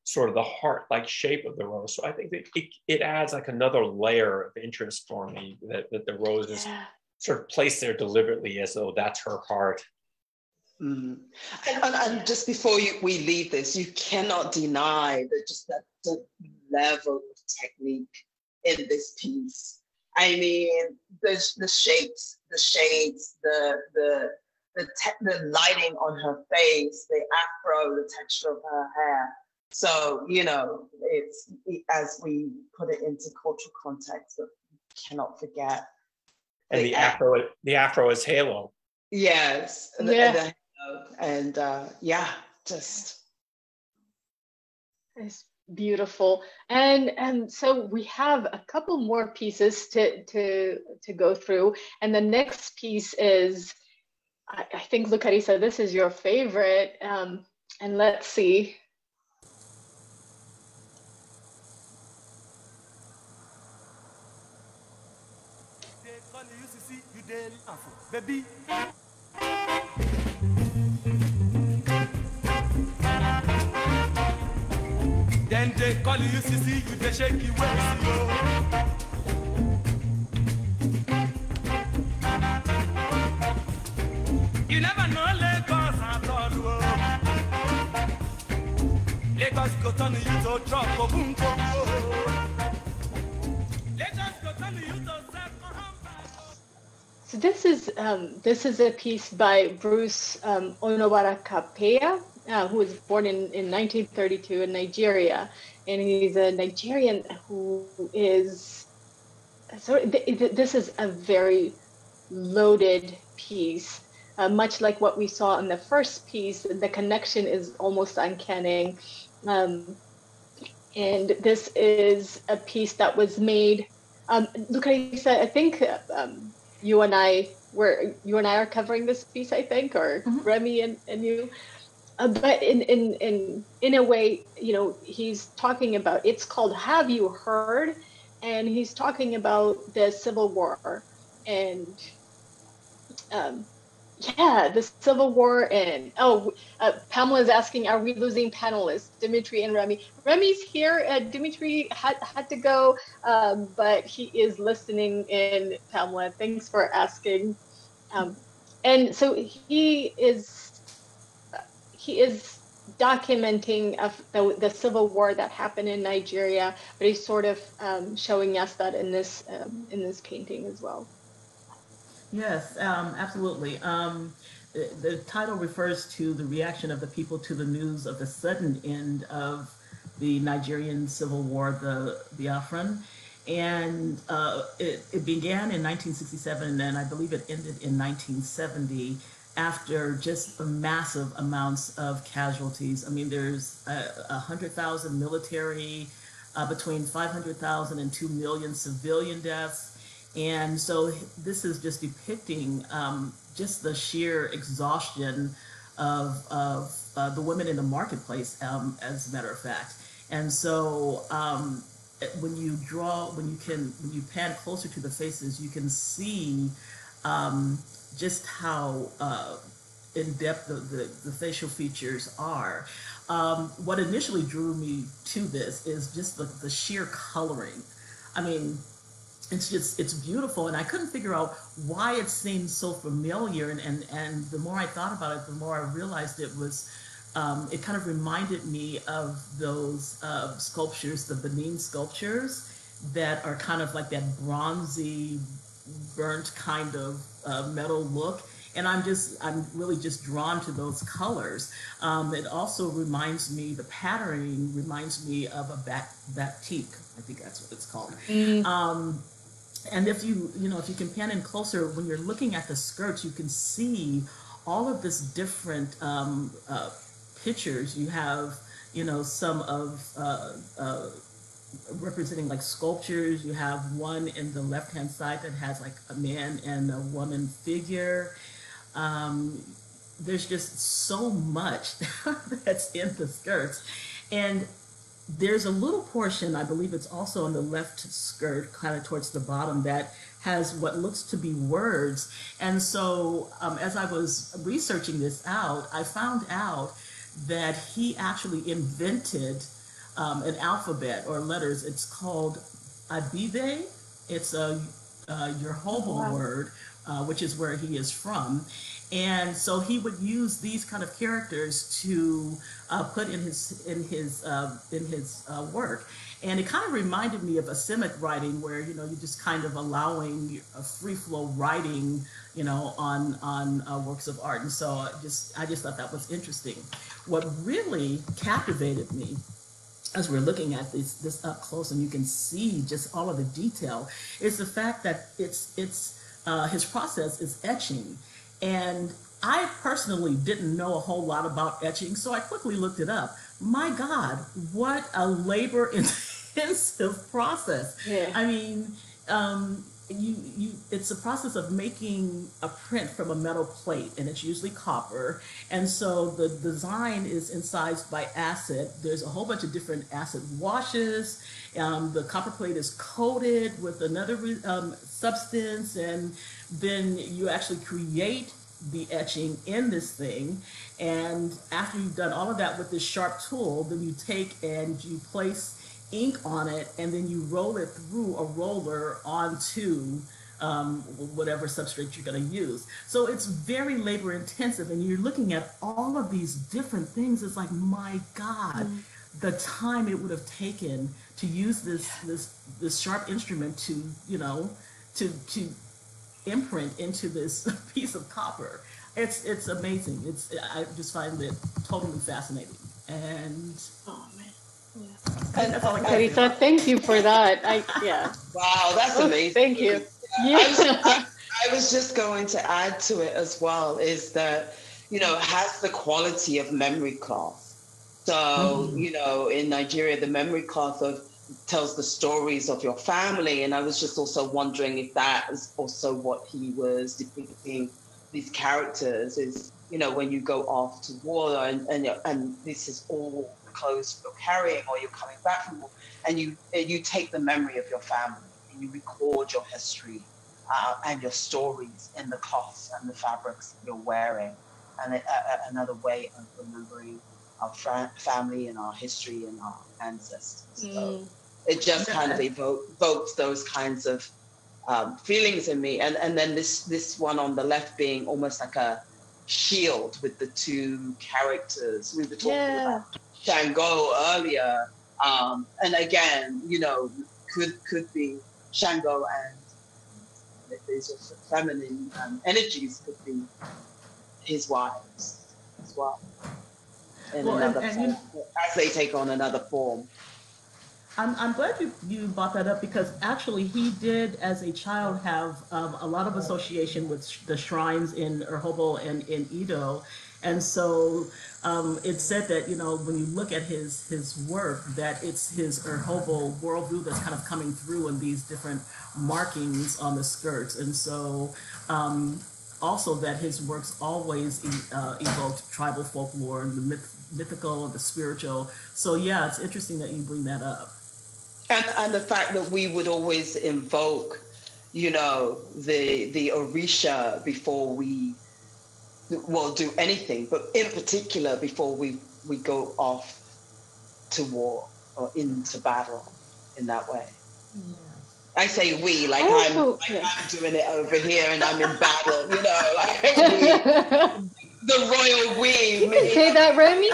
sort of the heart-like shape of the rose. So I think that it adds like another layer of interest for me that the rose is sort of placed there deliberately as though that's her heart. Mm. And just before we leave this, you cannot deny that the level of technique in this piece. I mean, the shapes, the shades, the lighting on her face, the afro, the texture of her hair. So, it's as we put it into cultural context, that we cannot forget. And the afro is halo. Yes. Yeah. Just. It's beautiful. And so we have a couple more pieces to go through. And the next piece is, I think, Lucarisa, this is your favorite. And let's see. Baby. Then they call you see you they shake you waist, yo. You never know Lagos at all. Lagos go turn you to drop a boom boom. Lagos go turn you to set. So this is a piece by Bruce Onowara-Kapea, who was born in 1932 in Nigeria, and he's a Nigerian who is. So this is a very loaded piece, much like what we saw in the first piece. The connection is almost uncanny, and this is a piece that was made. Lucarisa, I think. You and I are covering this piece, I think, or Remy and you. But in a way, he's talking about, it's called Have You Heard? And he's talking about the Civil War and the Civil War. And Pamela is asking, are we losing panelists, Dimitri and Remy? Remy's here. Dimitri had to go, but he is listening in, Pamela. Thanks for asking. And so he is documenting the Civil War that happened in Nigeria, but he's sort of showing us that in this painting as well. Yes, absolutely. The title refers to the reaction of the people to the news of the sudden end of the Nigerian Civil War, the Biafran. And it began in 1967, and I believe it ended in 1970 after just massive amounts of casualties. I mean, there's 100,000 military, between 500,000 and 2 million civilian deaths. And so this is just depicting just the sheer exhaustion of the women in the marketplace, as a matter of fact. And so when you pan closer to the faces, you can see just how in depth the facial features are. What initially drew me to this is just the sheer coloring. I mean, it's beautiful, and I couldn't figure out why it seemed so familiar. And the more I thought about it, the more I realized it was. It kind of reminded me of those sculptures, the Benin sculptures, that are kind of like that bronzy, burnt kind of metal look. And I'm really just drawn to those colors. It also reminds me, the patterning reminds me of a batik. I think that's what it's called. And if you can pan in closer, when you're looking at the skirts, you can see all of this different pictures. You have, some of representing like sculptures. You have one in the left-hand side that has like a man and a woman figure. There's just so much that's in the skirts. And there's a little portion, I believe it's also on the left skirt, kind of towards the bottom, that has what looks to be words. And so as I was researching this out, I found out that he actually invented an alphabet or letters. It's called Adibe. It's a Yoruba word, which is where he is from. And so he would use these kind of characters to put in his work. And it kind of reminded me of Semitic writing, where you're just kind of allowing a free flow writing, on works of art. And so I just thought that was interesting. What really captivated me, as we're looking at this up close, and you can see just all of the detail, is the fact that his process is etching. And I personally didn't know a whole lot about etching, so I quickly looked it up. My God, what a labor-intensive process. Yeah. I mean, it's a process of making a print from a metal plate, and it's usually copper. And so the design is incised by acid. There's a whole bunch of different acid washes. The copper plate is coated with another substance, and then you actually create the etching in this thing. And after you've done all of that with this sharp tool, then you take and you place ink on it, and then you roll it through a roller onto whatever substrate you're going to use. So it's very labor intensive, and you're looking at all of these different things. It's like, my God, the time it would have taken to use this sharp instrument to imprint into this piece of copper. It's amazing. I just find it totally fascinating. And oh man. Yeah. Teresa, thank you for that. Wow, that's amazing. Thank you. I was just going to add to it as well, is that, it has the quality of memory cloth. So, in Nigeria, the memory cloth tells the stories of your family. And I was just also wondering if that is also what he was depicting, these characters, is, when you go off to war and this is all the clothes you're carrying, or you're coming back from war, and you take the memory of your family and you record your history and your stories in the cloths and the fabrics that you're wearing. And another way of remembering our family and our history and our ancestors. So it just kind of evokes those kinds of feelings in me. And then this one on the left being almost like a shield with the two characters. We were talking about Shango earlier. And again, could be Shango, and if there's feminine energies, could be his wives as well. in Well, another form, as they take on another form. I'm glad you brought that up because actually he did as a child have a lot of association with the shrines in Rehoboth and in Edo. And so it's said that, you know, when you look at his work, that it's his Rehoboth worldview that's kind of coming through in these different markings on the skirts. And so also that his works always evoked tribal folklore and the mythical and the spiritual. So yeah, it's interesting that you bring that up. And the fact that we would always invoke, you know, the Orisha before we, well, do anything, but in particular before we go off to war or into battle in that way. Yeah. I say we, like I'm doing it over here and I'm in battle, you know, like we, the royal we. You can say that, Remy.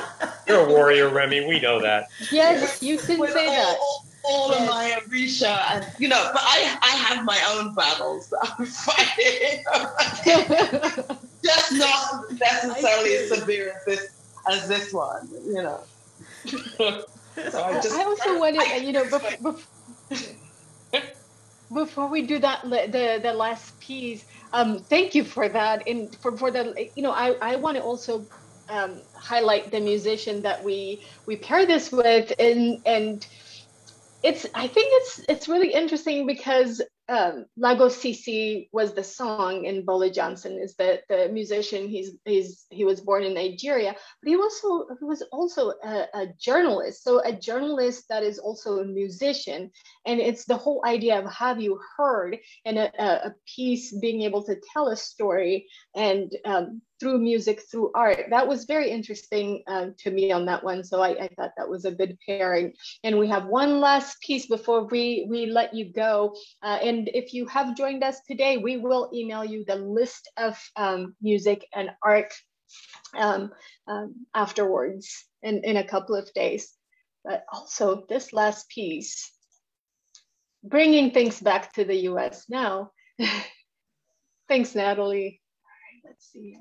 You're a warrior, Remy. We know that. Yes, you can say that. All of my Orisha, and you know, but I have my own battles that I'm fighting. Just not necessarily as severe as this one, you know. So I also wanted, you know, before we do that, the last piece, thank you for that. And for the, you know, I want to also highlight the musician that we pair this with, and I think it's really interesting because Lagos CC was the song, and Bola Johnson is the musician. He was born in Nigeria, but he was also a journalist. So a journalist that is also a musician, and it's the whole idea of have you heard, and a piece being able to tell a story, and through music, through art. That was very interesting to me on that one. So I thought that was a good pairing. And we have one last piece before we let you go. And if you have joined us today, we will email you the list of music and art afterwards in a couple of days. But also this last piece, bringing things back to the US now. Thanks, Natalie. All right, let's see.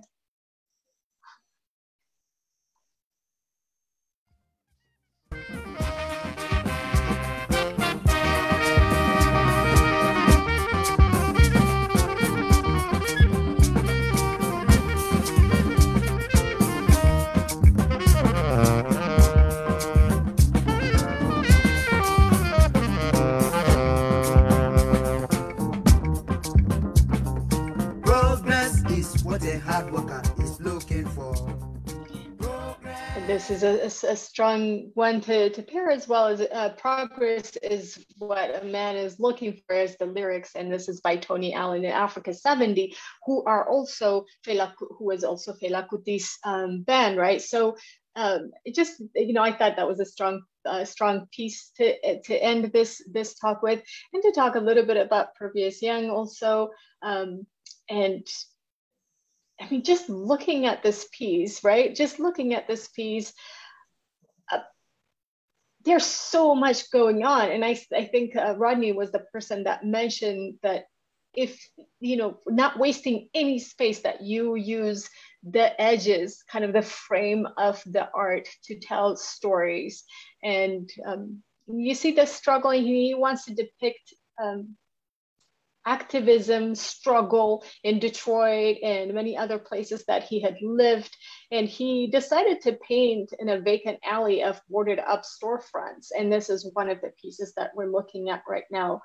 Progress is what a hard worker is looking for. This is a strong one to pair as well as progress is what a man is looking for as the lyrics. And this is by Tony Allen in Africa 70, who is also Fela Kuti's band, right? So it just, you know, I thought that was a strong piece to end this talk with, and to talk a little bit about Pervious Young also. And I mean, just looking at this piece, right? Just looking at this piece, there's so much going on. And I think Rodney was the person that mentioned that if, you know, not wasting any space, that you use the edges, kind of the frame of the art to tell stories. And you see the struggle, he wants to depict activism, struggle in Detroit and many other places that he had lived. And he decided to paint in a vacant alley of boarded up storefronts. And this is one of the pieces that we're looking at right now.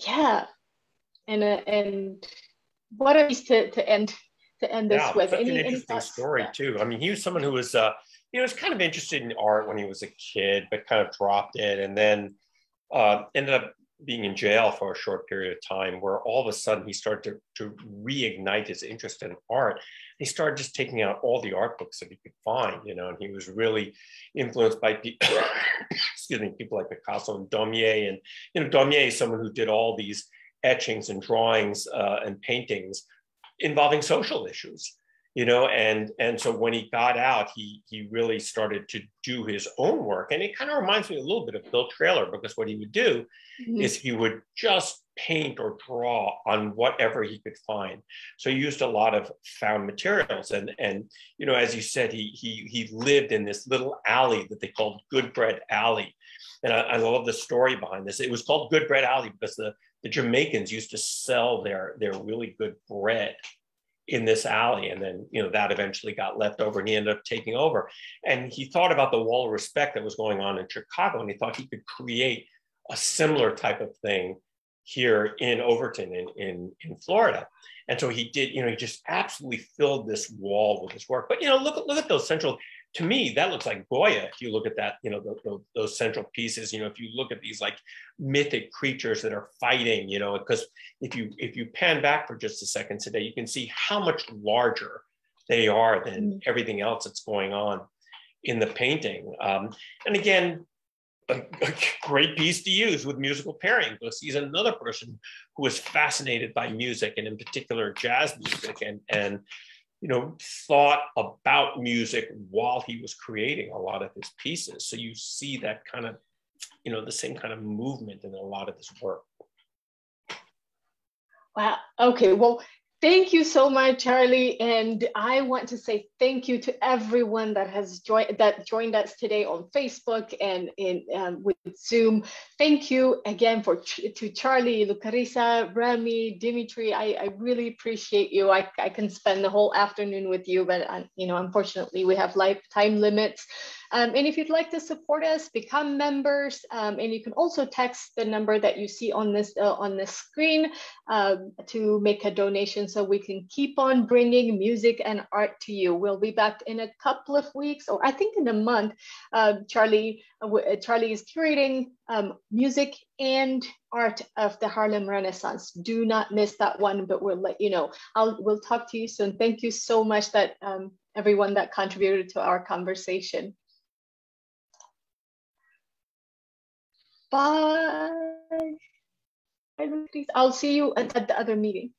Yeah, and what a piece to end this with. Such an any interesting thoughts? story too. I mean, he was someone who was, was kind of interested in art when he was a kid, but kind of dropped it, and then ended up being in jail for a short period of time, where all of a sudden he started to reignite his interest in art. He started just taking out all the art books that he could find, you know, and he was really influenced by people, excuse me, people like Picasso and Daumier. And, you know, Daumier is someone who did all these etchings and drawings and paintings involving social issues, you know, and so when he got out, he really started to do his own work. And it kind of reminds me a little bit of Bill Traylor, because what he would do is he would just paint or draw on whatever he could find. So he used a lot of found materials. And you know, as you said, he lived in this little alley that they called Good Bread Alley. And I love the story behind this. It was called Good Bread Alley because the Jamaicans used to sell their really good bread in this alley. And then, you know, that eventually got left over and he ended up taking over. And he thought about the Wall of Respect that was going on in Chicago, and he thought he could create a similar type of thing here in Overton in Florida. And so he did, you know, he just absolutely filled this wall with his work. But, you know, look at those central, to me, that looks like Goya. If you look at that, you know, those central pieces, you know, if you look at these like mythic creatures that are fighting, you know, because if you pan back for just a second today, you can see how much larger they are than everything else that's going on in the painting. And again, a great piece to use with musical pairing, because he's another person who was fascinated by music, and in particular jazz music, and you know, thought about music while he was creating a lot of his pieces. So you see that kind of, you know, the same kind of movement in a lot of his work. Wow. Okay. Well, thank you so much, Charlie. And I want to say thank you to everyone that has joined us today on Facebook and with Zoom. Thank you again to Charlie, Lucarissa, Remy, Dimitri. I really appreciate you. I can spend the whole afternoon with you, but you know, unfortunately, we have lifetime limits. And if you'd like to support us, become members, and you can also text the number that you see on this screen to make a donation so we can keep on bringing music and art to you. We'll be back in a couple of weeks, or I think in a month. Charlie is curating music and art of the Harlem Renaissance. Do not miss that one, but we'll let you know. We'll talk to you soon. Thank you so much that everyone that contributed to our conversation. Bye. I'll see you at the other meeting.